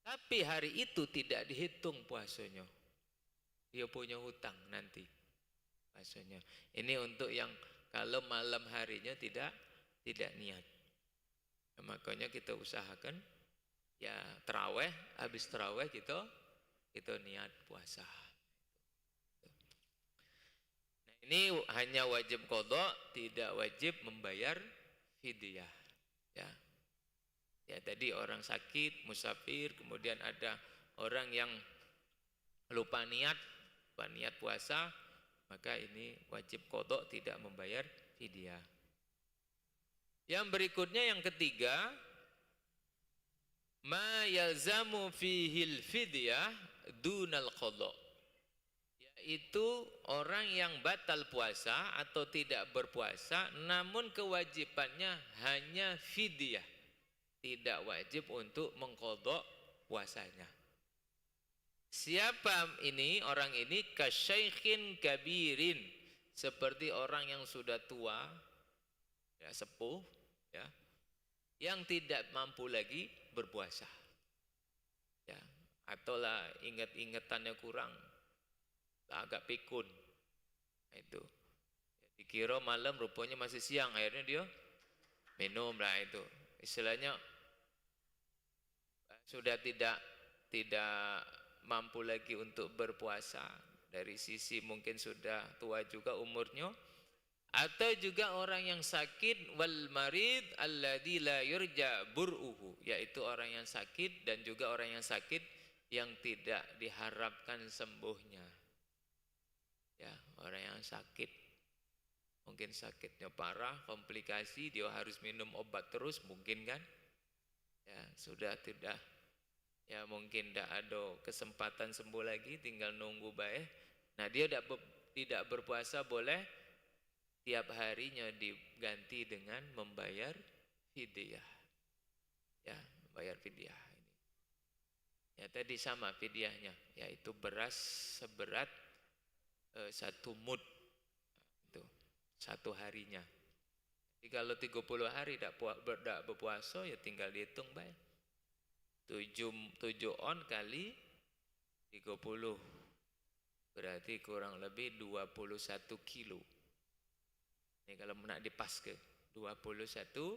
Tapi hari itu tidak dihitung puasanya. Dia punya hutang nanti puasanya. Ini untuk yang kalau malam harinya tidak niat. Nah, makanya kita usahakan ya terawih, habis terawih kita niat puasa. Ini hanya wajib qadha, tidak wajib membayar fidyah. Ya. Ya, tadi orang sakit, musafir, kemudian ada orang yang lupa niat puasa, maka ini wajib qadha, tidak membayar fidyah. Yang berikutnya yang ketiga, ma yalzamu fihil fidyah dunal qadha. Itu orang yang batal puasa atau tidak berpuasa namun kewajibannya hanya fidyah, tidak wajib untuk mengqadha puasanya. Siapa ini? Orang ini kasyaikhin kabirin, seperti orang yang sudah tua, ya, sepuh, ya, yang tidak mampu lagi berpuasa, ya, ataulah ingat-ingatannya kurang, agak pikun. Itu dikira malam, rupanya masih siang, akhirnya dia minum lah. Itu istilahnya sudah tidak mampu lagi untuk berpuasa. Dari sisi mungkin sudah tua juga umurnya, atau juga orang yang sakit, wal marid alladzi la yurja bur'uhu, yaitu orang yang sakit dan juga orang yang sakit yang tidak diharapkan sembuhnya. Ya, orang yang sakit, mungkin sakitnya parah, komplikasi, dia harus minum obat terus, mungkin kan? Ya, sudah tidak ya mungkin tidak ada kesempatan sembuh lagi, tinggal nunggu baik. Nah dia tidak berpuasa boleh tiap harinya diganti dengan membayar fidyah. Ya, membayar fidyah ini. Ya tadi sama fidyahnya, yaitu beras seberat 1 mud itu 1 harinya. Jadi kalau 30 hari tidak berpuasa ya tinggal dihitung baik. 7 on kali 30 berarti kurang lebih 21 kilo. Ini kalau nak dipas ke 21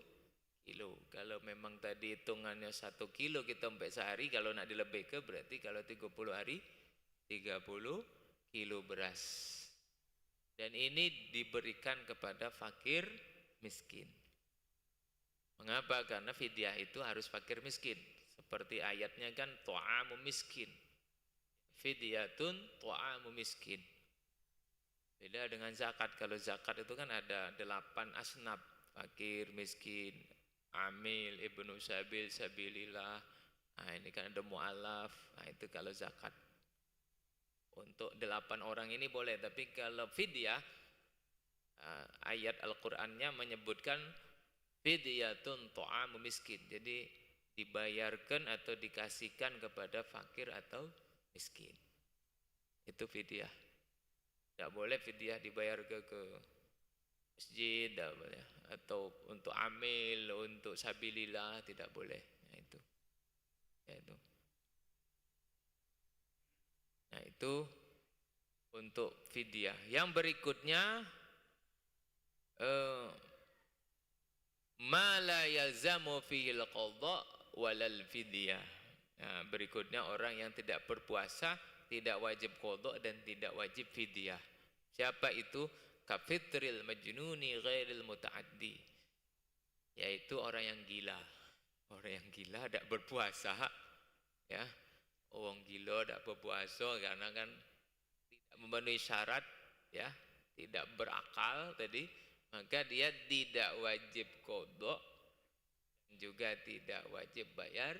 kilo. Kalau memang tadi hitungannya 1 kilo kita sampai sehari, kalau nak dilebih ke berarti kalau 30 hari 30 kilo beras. Dan ini diberikan kepada fakir miskin. Mengapa? Karena fidyah itu harus fakir miskin. Seperti ayatnya kan ta'amu miskin. Fidyatun ta'amu miskin. Beda dengan zakat. Kalau zakat itu kan ada 8 asnaf. Fakir, miskin, amil, ibnu sabil, sabilillah. Nah, ini kan ada mu'alaf. Nah, itu kalau zakat. Untuk 8 orang ini boleh. Tapi kalau fidyah, ayat Al-Qur'annya menyebutkan fidyatun ta'amu miskin. Jadi dibayarkan atau dikasihkan kepada fakir atau miskin. Itu fidyah. Tidak boleh fidyah dibayar ke masjid, tidak boleh. Atau untuk amil, untuk sabilillah, tidak boleh. Nah itu. Ya, itu. Nah itu untuk fidyah. Yang berikutnya ma la yalzamu fihil qadha walal fidyah. Nah, berikutnya orang yang tidak berpuasa, tidak wajib qadha dan tidak wajib fidyah. Siapa itu? Kafitril majnuni ghairil mutaaddi. Yaitu orang yang gila. Orang yang gila tidak berpuasa, ya. Orang gila tidak berpuasa karena kan tidak memenuhi syarat, ya, tidak berakal tadi, maka dia tidak wajib qadha juga tidak wajib bayar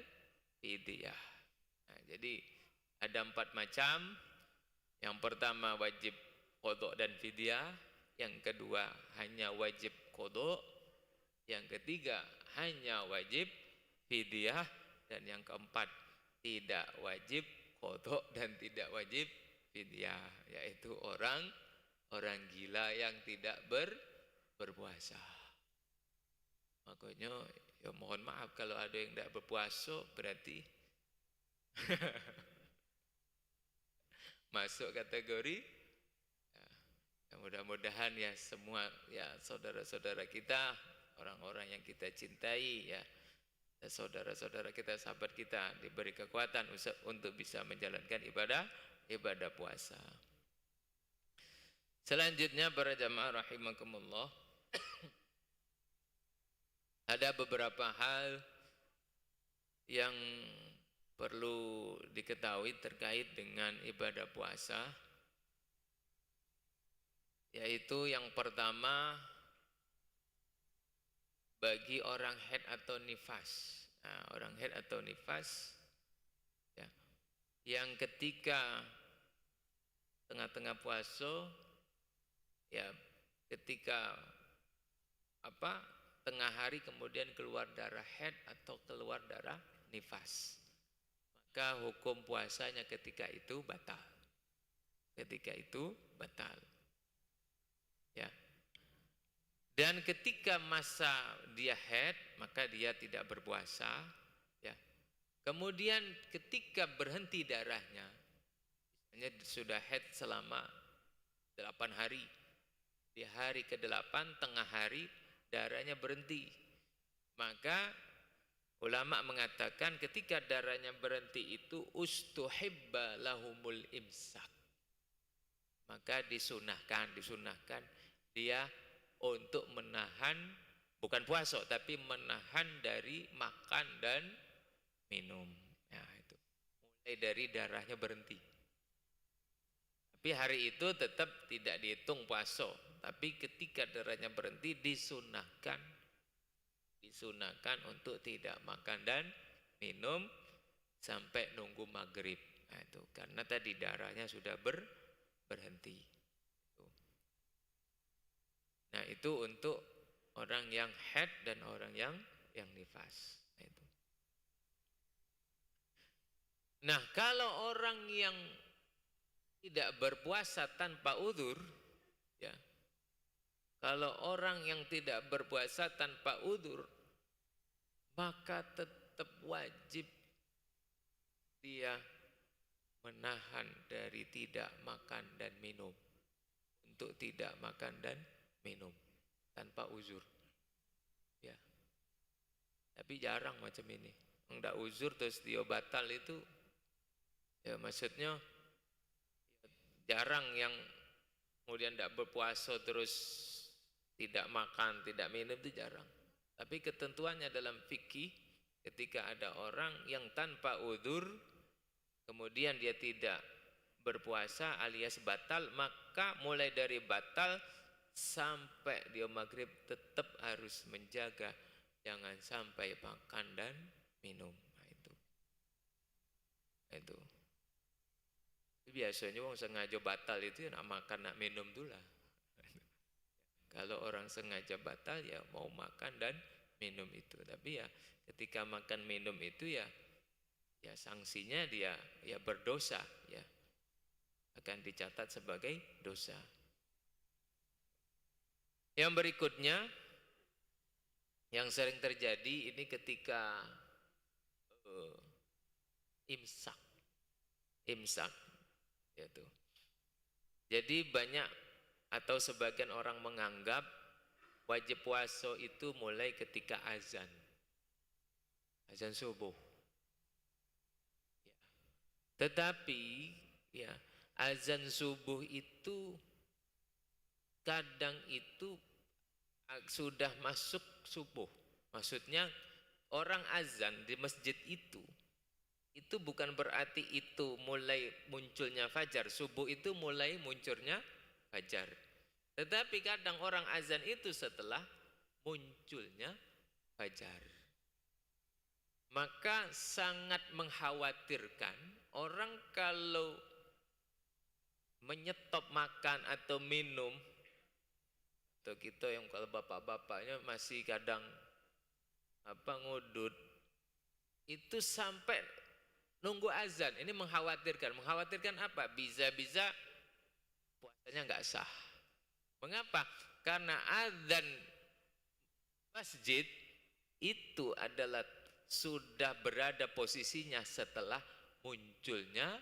fidyah. Nah, jadi ada 4 macam. Yang pertama wajib qadha dan fidyah, yang kedua hanya wajib qadha, yang ketiga hanya wajib fidyah, dan yang keempat tidak wajib qadha dan tidak wajib fidyah, yaitu orang gila yang tidak berpuasa. Makanya ya mohon maaf kalau ada yang tidak berpuasa, berarti masuk kategori ya, mudah-mudahan ya semua ya saudara-saudara kita, orang-orang yang kita cintai, ya saudara-saudara kita, sahabat kita diberi kekuatan untuk bisa menjalankan ibadah puasa. Selanjutnya para jamaah rahimakumullah, ada beberapa hal yang perlu diketahui terkait dengan ibadah puasa, yaitu yang pertama bagi orang haid atau nifas. Nah, orang haid atau nifas, ya, yang ketika tengah-tengah puasa, ya, ketika tengah hari kemudian keluar darah haid atau keluar darah nifas, maka hukum puasanya ketika itu batal. Ketika itu batal. Ya. Dan ketika masa dia haid, maka dia tidak berpuasa, ya. Kemudian ketika berhenti darahnya, misalnya sudah haid selama 8 hari, di hari ke-8 tengah hari darahnya berhenti, maka ulama mengatakan ketika darahnya berhenti itu ustuhibba lahumul imsak, maka disunahkan dia untuk menahan, bukan puasa tapi menahan dari makan dan minum. Ya, itu mulai dari darahnya berhenti. Tapi hari itu tetap tidak dihitung puasa, tapi ketika darahnya berhenti disunahkan untuk tidak makan dan minum sampai nunggu maghrib. Nah, itu karena tadi darahnya sudah berhenti. Nah, itu untuk orang yang haid dan orang yang nifas. Nah, itu. Nah, kalau orang yang tidak berpuasa tanpa uzur, ya. Kalau orang yang tidak berpuasa tanpa uzur, maka tetap wajib dia menahan dari tidak makan dan minum. Untuk tidak makan dan minum tanpa uzur. Ya. Tapi jarang macam ini. Enggak uzur terus dia batal itu, ya maksudnya jarang yang kemudian tidak berpuasa terus tidak makan, tidak minum, itu jarang. Tapi ketentuannya dalam fikih, ketika ada orang yang tanpa uzur kemudian dia tidak berpuasa alias batal, maka mulai dari batal sampai dia maghrib tetap harus menjaga jangan sampai makan dan minum. Nah, itu. Itu. Biasanya orang sengaja batal itu nak makan nak minum dulu lah. Kalau orang sengaja batal ya mau makan dan minum itu. Tapi ya ketika makan minum itu ya sanksinya dia ya berdosa, ya akan dicatat sebagai dosa. Yang berikutnya yang sering terjadi ini ketika imsak yaitu. Jadi banyak atau sebagian orang menganggap wajib puasa itu mulai ketika azan subuh. Ya. Tetapi ya azan subuh itu kadang itu sudah masuk subuh. Maksudnya orang azan di masjid itu bukan berarti itu mulai munculnya fajar. Subuh itu mulai munculnya fajar. Tetapi kadang orang azan itu setelah munculnya fajar. Maka sangat mengkhawatirkan orang kalau menyetop makan atau minum, atau kita yang kalau bapak-bapaknya masih kadang ngudut, itu sampai nunggu azan. Ini mengkhawatirkan. Mengkhawatirkan apa? Bisa-bisa puasanya nggak sah. Mengapa? Karena azan masjid itu adalah sudah berada posisinya setelah munculnya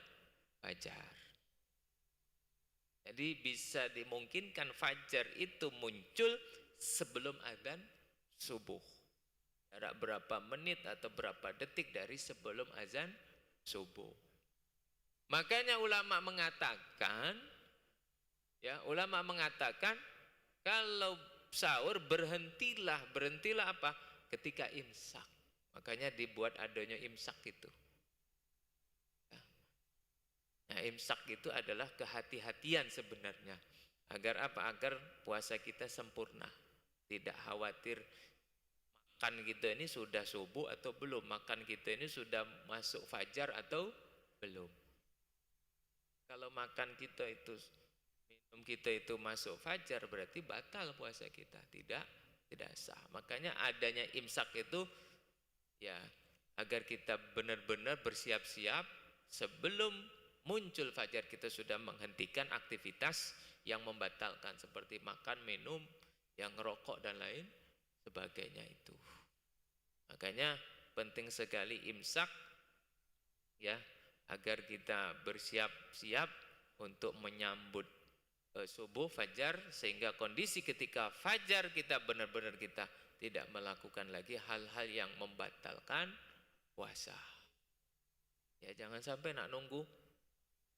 fajar. Jadi bisa dimungkinkan fajar itu muncul sebelum azan subuh. Jarak berapa menit atau berapa detik dari sebelum azan subuh. Makanya ulama mengatakan kalau sahur berhentilah apa? Ketika imsak. Makanya dibuat adanya imsak itu. Nah, imsak itu adalah kehati-hatian sebenarnya. Agar apa? Agar puasa kita sempurna. Tidak khawatir makan kita ini sudah subuh atau belum. Makan kita ini sudah masuk fajar atau belum. Kalau makan kita itu, minum kita itu masuk fajar, berarti batal puasa kita. Tidak sah. Makanya adanya imsak itu ya agar kita benar-benar bersiap-siap sebelum muncul fajar kita sudah menghentikan aktivitas yang membatalkan seperti makan, minum, yang ngerokok dan lain sebagainya itu. Makanya penting sekali imsak ya agar kita bersiap-siap untuk menyambut subuh fajar sehingga kondisi ketika fajar kita benar-benar kita tidak melakukan lagi hal-hal yang membatalkan puasa. Ya jangan sampai nak nunggu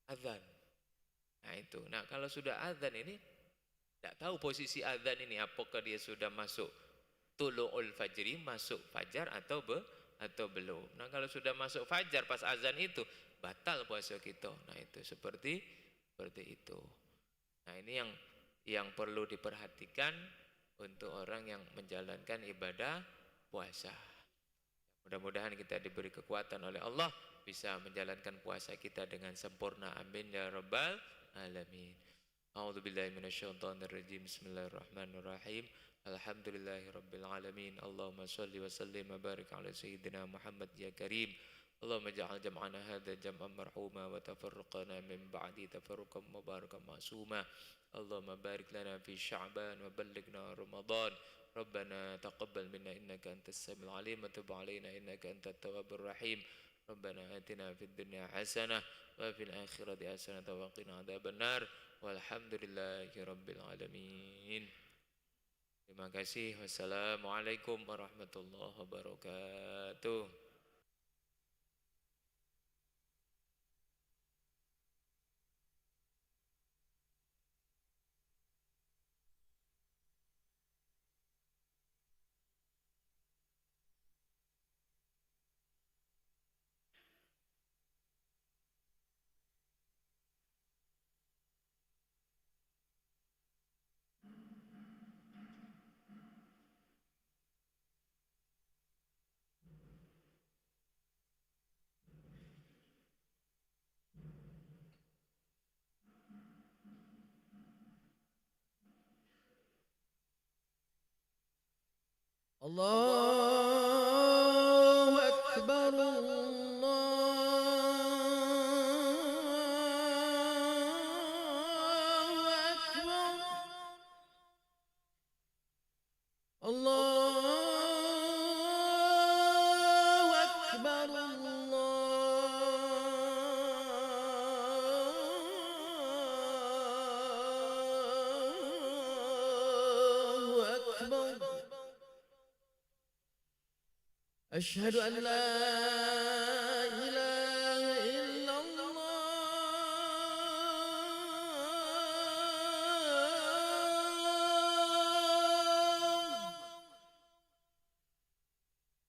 azan. Nah itu. Nah kalau sudah azan ini tidak tahu posisi azan ini apakah dia sudah masuk tulu'ul fajri, masuk fajar atau belum. Nah kalau sudah masuk fajar pas azan itu batal puasa kita. Nah itu seperti itu. Nah ini yang perlu diperhatikan untuk orang yang menjalankan ibadah puasa. Mudah-mudahan kita diberi kekuatan oleh Allah bisa menjalankan puasa kita dengan sempurna. Amin ya rabbal alamin. A'udzubillahi minasyaitonirrajim. Bismillahirrahmanirrahim. Alhamdulillahirabbil alamin. Allahumma shalli wa sallim wa barik ala sayyidina Muhammad ya karim. Allahumma ja'al jam'ana hadha jam'an marhuma wa tafarraqana min ba'di tafarruqan mubarakan ma'suma. Allahumma barik lana fi Sya'ban wa ballighna Ramadan. Rabbana taqabbal minna innaka antas samiul alim wa tub alaina innaka antat tawwabur rahim. Rabbana atina fid dunya hasanah wa fil akhirati hasanah wa qina adzabannar. Walhamdulillahi rabbil alamin. Terima kasih. Wassalamualaikum warahmatullahi wabarakatuh. الله أكبر الله أكبر الله أكبر. أشهد أن لا إله إلا الله.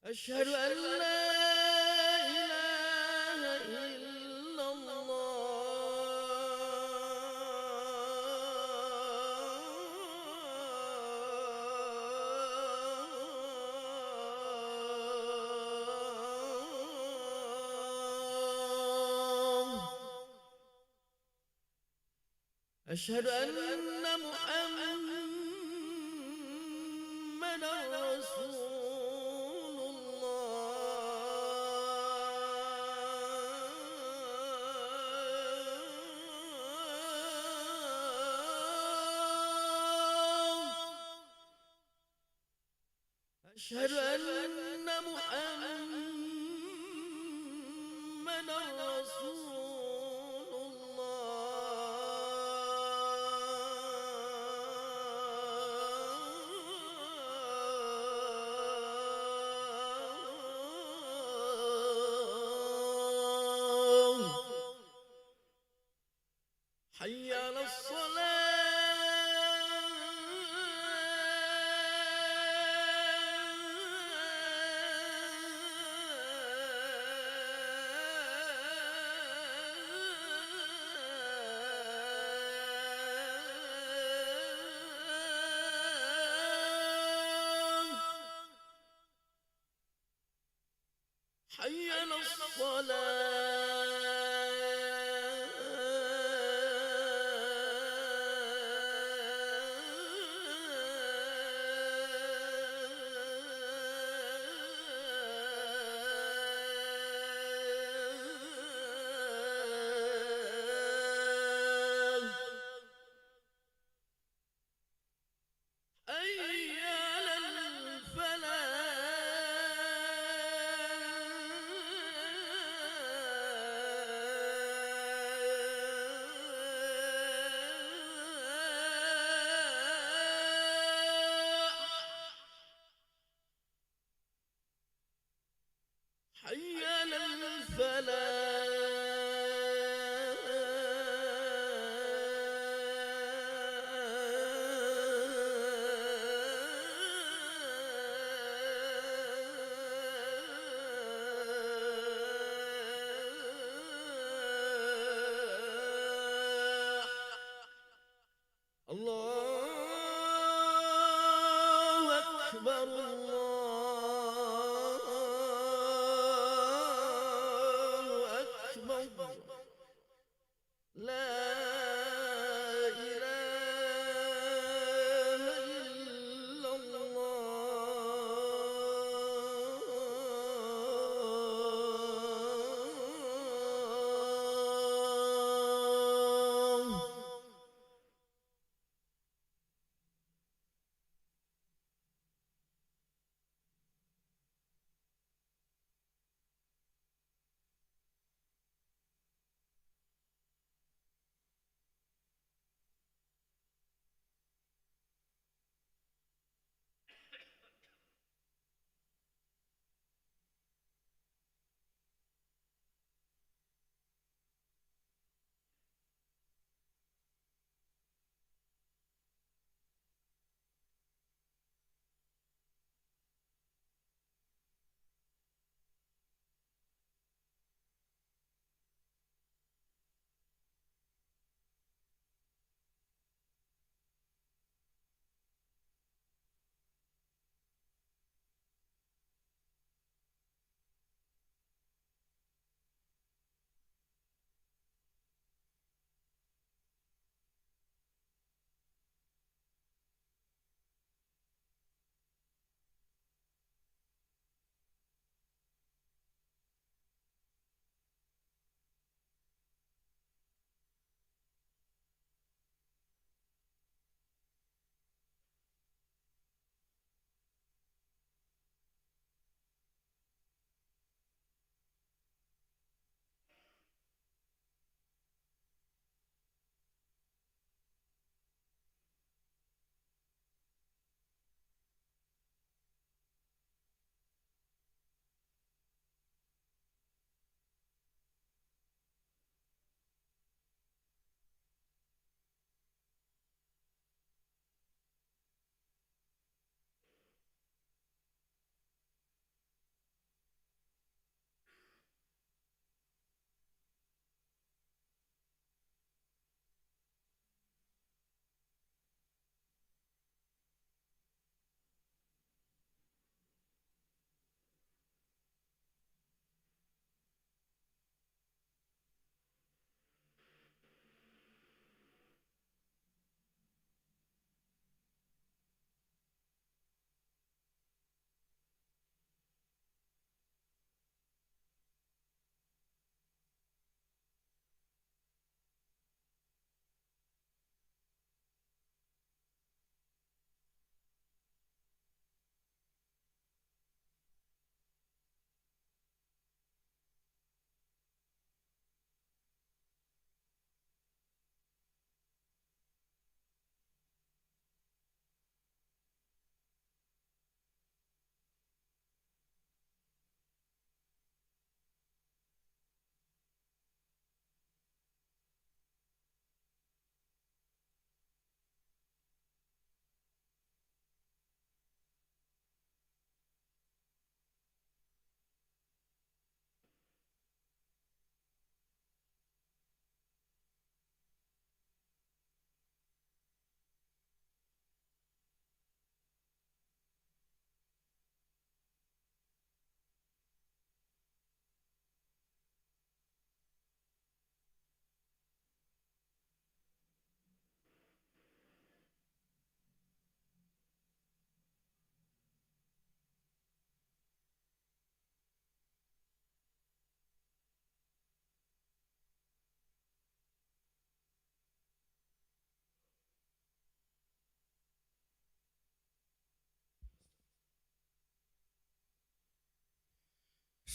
أشهد أن لا إله إلا الله. أشهد أن محمدا رسول الله. أشهد أن محمدا رسول الله. حي على الصلاة. أكبر لا إله إلا الله.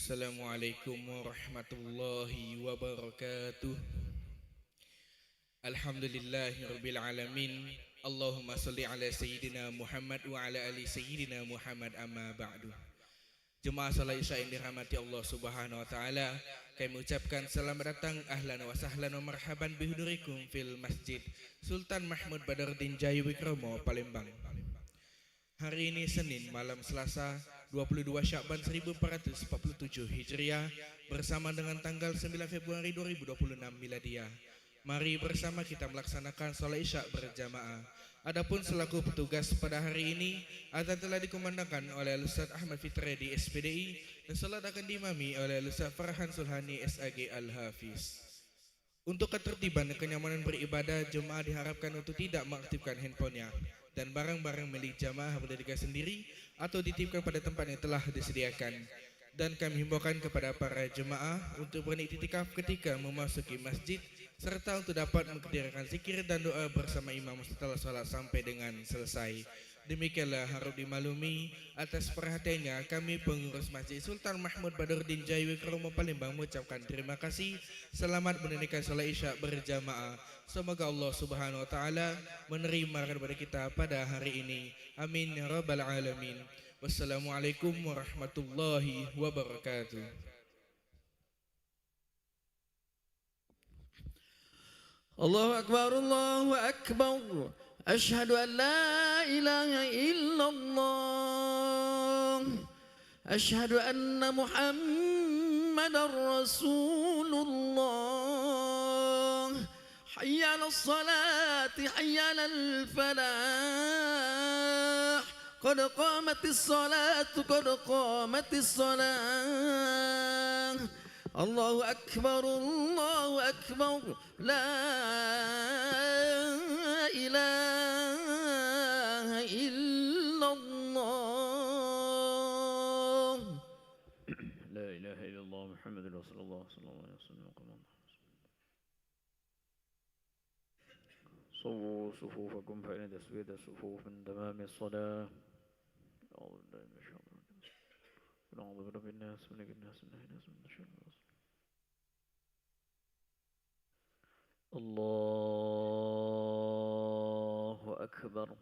Assalamualaikum warahmatullahi wabarakatuh. Alhamdulillahirabbil alamin. Allahumma shalli ala sayyidina Muhammad wa ala ali sayyidina Muhammad amma ba'du. Jemaah salat Isya yang dirahmati Allah Subhanahu wa taala, kami mengucapkan selamat datang, ahlan wa sahlan wa marhaban bihudurikum fil Masjid Sultan Mahmud Badardin Jaya Wikromo, Palembang. Hari ini Senin malam Selasa 22 Syakban 1447 Hijriah bersama dengan tanggal 9 Februari 2026 Miladiah. Mari bersama kita melaksanakan salat Isya berjamaah. Adapun selaku petugas pada hari ini, azan telah dikumandangkan oleh Ustaz Ahmad Fitredi SPDI dan salat akan diimami oleh Ustaz Farhan Sulhani SAG Al-Hafiz. Untuk ketertiban dan kenyamanan beribadah, jemaah diharapkan untuk tidak mengaktifkan handphonenya dan barang-barang milik jamaah berdiri sendiri atau dititipkan pada tempat yang telah disediakan. Dan kami himbaukan kepada para jemaah untuk beriktikaf ketika memasuki masjid serta untuk dapat mengerjakan zikir dan doa bersama imam setelah salat sampai dengan selesai. Demikianlah harap dimaklumi. Atas perhatiannya kami pengurus Masjid Sultan Mahmud Badruddin Jaiwi Kromo Palembang mengucapkan terima kasih. Selamat menunaikan salat Isya berjamaah. Semoga Allah Subhanahu wa taala menerima kepada kita pada hari ini. Amin ya rabbal alamin. Wassalamualaikum warahmatullahi wabarakatuh. Allahu Akbar, Allahu Akbar. Ashhadu an la ilaha illallah. Ashhadu anna Muhammadar Rasulullah. Hayya 'alas salati, hayya 'alal falah. قد قامت الصلاة قد قامت الصلاة الله أكبر الله أكبر لا إله إلا الله لا إله إلا الله محمد رسول الله صلى الله عليه وسلم. صووا صفوفكم فإن تسوية الصفوف من تمام الصلاة. أعوذ بالله من الشيطان الرجيم. ونعوذ برب الناس ملك الناس من الناس من شر الناس. الله أكبر.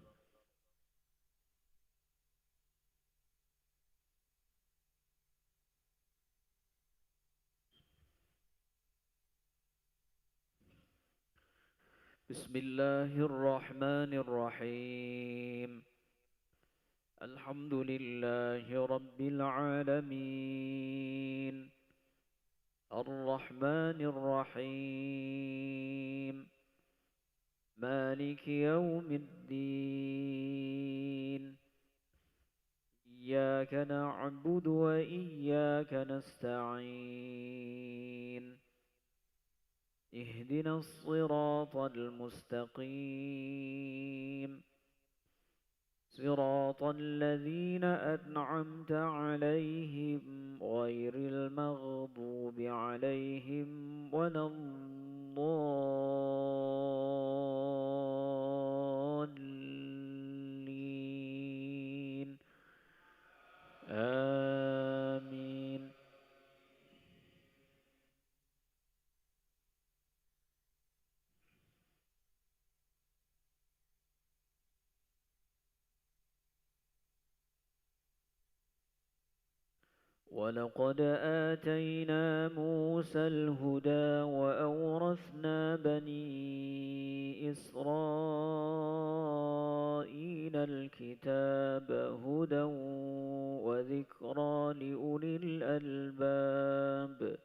بسم الله الرحمن الرحيم. الحمد لله رب العالمين الرحمن الرحيم مالك يوم الدين إياك نعبد وإياك نستعين اهدنا الصراط المستقيم صراط الذين أنعمت عليهم غير المغضوب عليهم ولا الضالين آمين. ولقد آتينا موسى الهدى وأورثنا بني إسرائيل الكتاب هدى وذكرى لأولي الألباب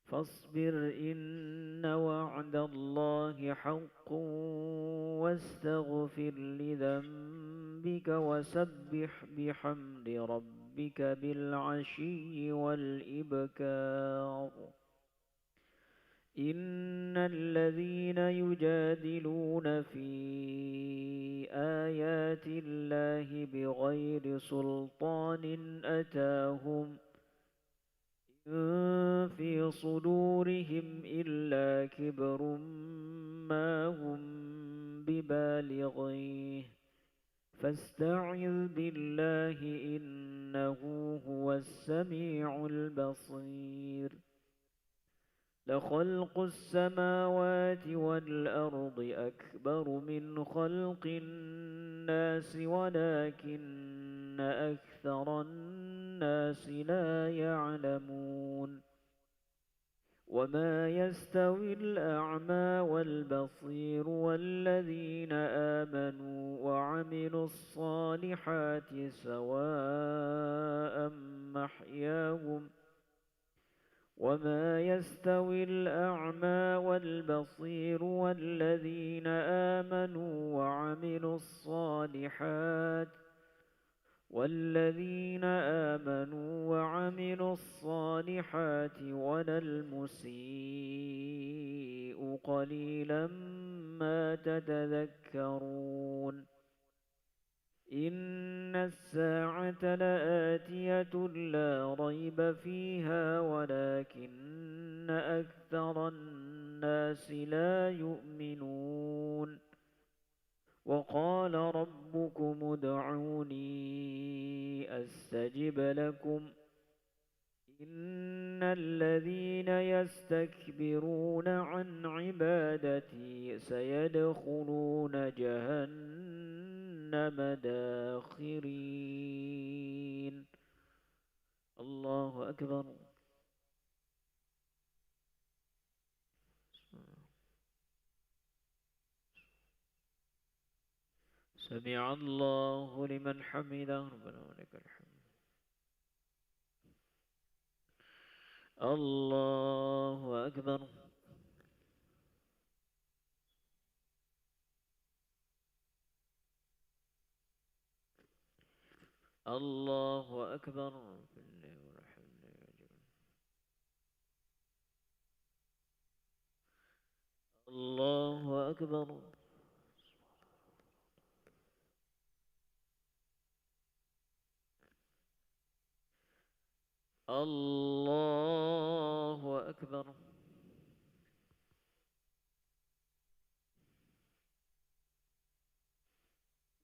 فاصبر إن وعد الله حق واستغفر لذنبك وسبح بحمد ربك بالعشي والإبكار. إن الذين يجادلون في آيات الله بغير سلطان أتاهم إن في صدورهم إلا كبر ما هم ببالغيه فاستعذ بالله إنه هو السميع البصير. لخلق السماوات والأرض أكبر من خلق الناس ولكن أكثر الناس لا يعلمون. وما يستوي الأعمى والبصير والذين آمنوا وعملوا الصالحات سواء محياهم وما يستوي الأعمى والبصير والذين آمنوا وعملوا الصالحات ولا المسيء قليلا ما تتذكرون إن الساعة لآتية لا ريب فيها ولكن أكثر الناس لا يؤمنون وقال ربكم ادعوني أستجب لكم إن الذين يستكبرون عن عبادتي سيدخلون جهنم داخرين الله أكبر سمع الله لمن حمده ربنا ولك الحمد الله أكبر الله أكبر الله أكبر الله أكبر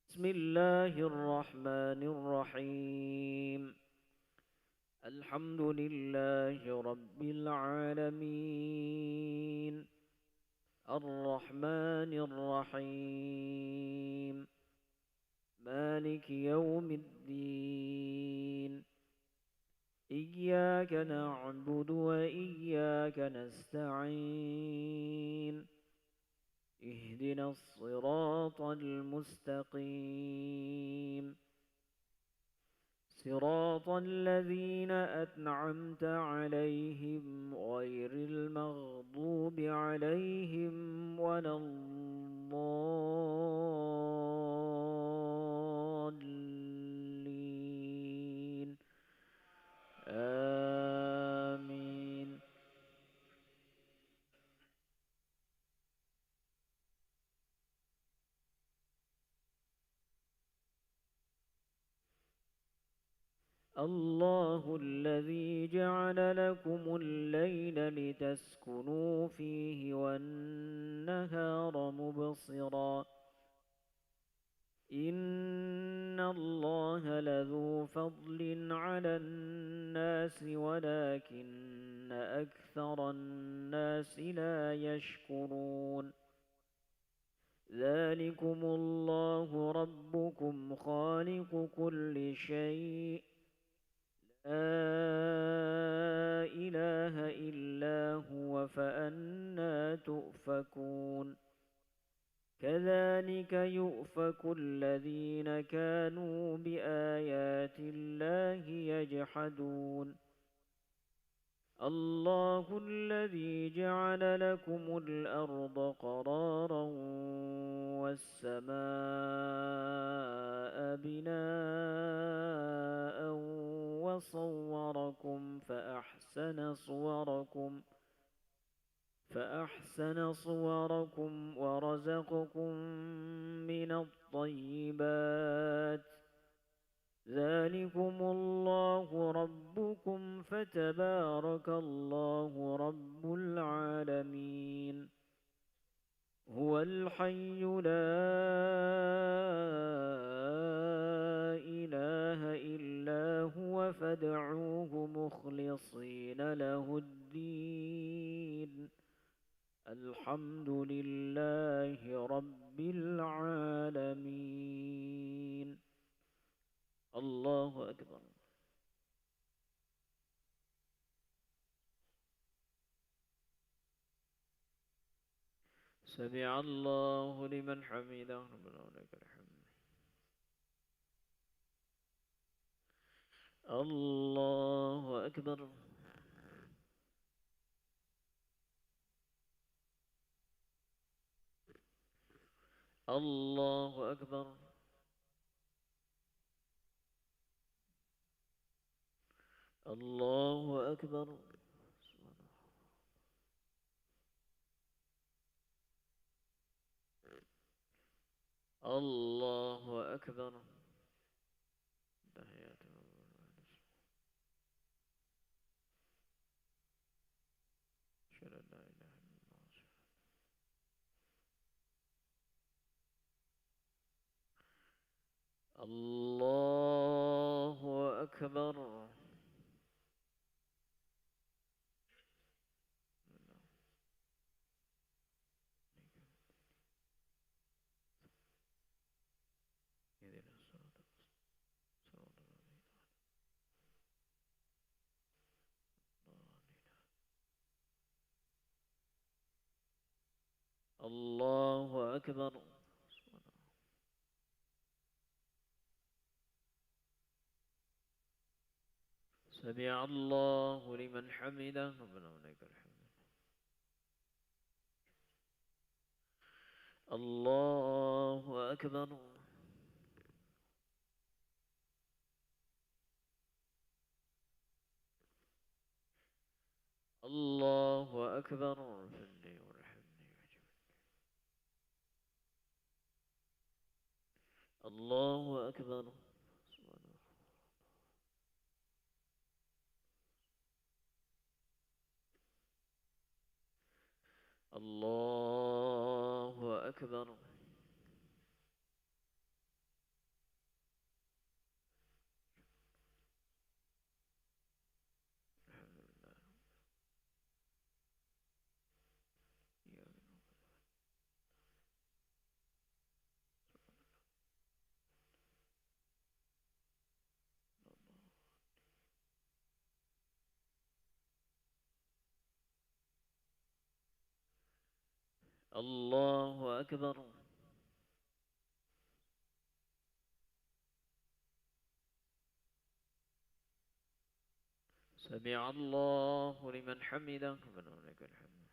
بسم الله الرحمن الرحيم الحمد لله رب العالمين الرحمن الرحيم مالك يوم الدين إياك نعبد وإياك نستعين اهدنا الصراط المستقيم صراط الذين أنعمت عليهم غير المغضوب عليهم ولا الضالين آمين الله الذي جعل لكم الليل لتسكنوا فيه والنهار مبصرا إن الله لذو فضل على الناس ولكن أكثر الناس لا يشكرون ذلكم الله ربكم خالق كل شيء لا إله إلا هو فأنى تؤفكون كذلك يؤفك الذين كانوا بآيات الله يجحدون الله الذي جعل لكم الأرض قرارا والسماء بناء وصوركم فأحسن صوركم ورزقكم من الطيبات ذلكم الله ربكم فتبارك الله رب العالمين هو الحي لا إله إلا هو فادعوه مخلصين له الدين الحمد لله رب العالمين الله أكبر سمع الله لمن حمده ربنا ولك الحمد الله أكبر الله أكبر. الله أكبر. الله أكبر. تحيات أشهد أن لا إله إلا الله. الله أكبر. اهدنا الصراط صراط الذين الله أكبر. سمع الله لمن حمده. ربنا ولك الحمد. الله أكبر. الله أكبر. اغفرني وارحمني واجبرني. الله أكبر. الله أكبر. الحمد لله. الله أكبر. سمع الله لمن حمده. ربنا ولك الحمد.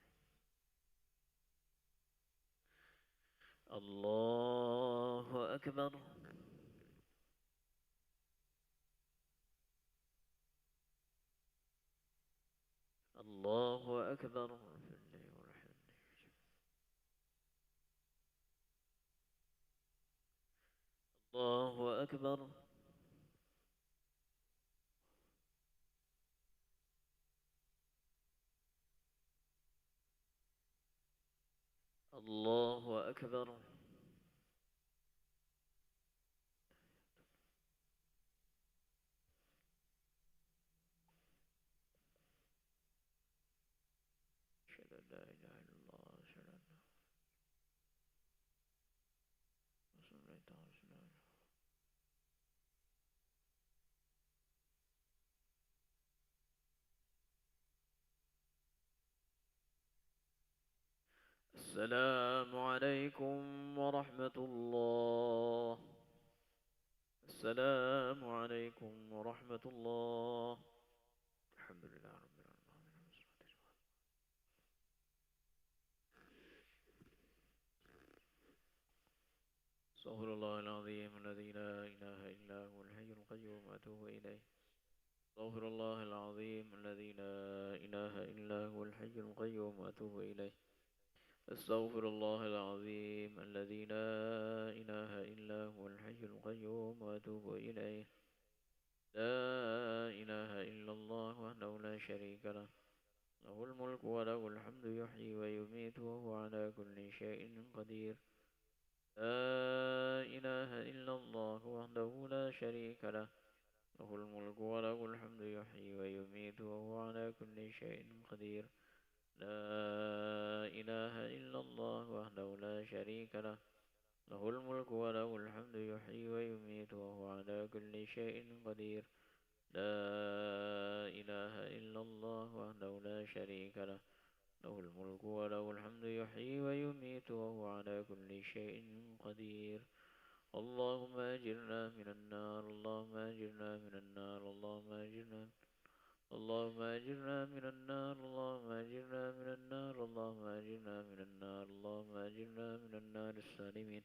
الله أكبر. الله أكبر. اغفرني وارحمني. الله أكبر. الله أكبر. أشهد أن لا إله إلا الله. أشهد أن رسول الله تعالى. السلام عليكم ورحمة الله. السلام عليكم ورحمة الله. الحمد لله رب العالمين. استغفر الله العظيم الذي لا إله إلا هو الحي القيوم وأتوب إليه. استغفر الله العظيم الذي لا إله إلا هو الحي القيوم وأتوب إليه. استغفر الله العظيم الذي لا إله إلا هو الحي القيوم وأتوب إليه. لا إله إلا الله وحده لا شريك له. له الملك وله الحمد يحيي ويميت وهو على كل شيء قدير. لا إله إلا الله وحده لا شريك له. له الملك وله الحمد يحيي ويميت وهو على كل شيء قدير. لا إله إلا الله وحده لا شريك له. له الملك وله الحمد يحيي ويميت وهو على كل شيء قدير. لا إله إلا الله وحده لا شريك له. له الملك وله الحمد يحيي ويميت وهو على كل شيء قدير. اللهم أجرنا من النار. اللهم أجرنا من النار. اللهم أجرنا. اللهم أجرنا من النار. اللهم أجرنا من النار. اللهم أجرنا من النار. اللهم أجرنا من النار السالمين.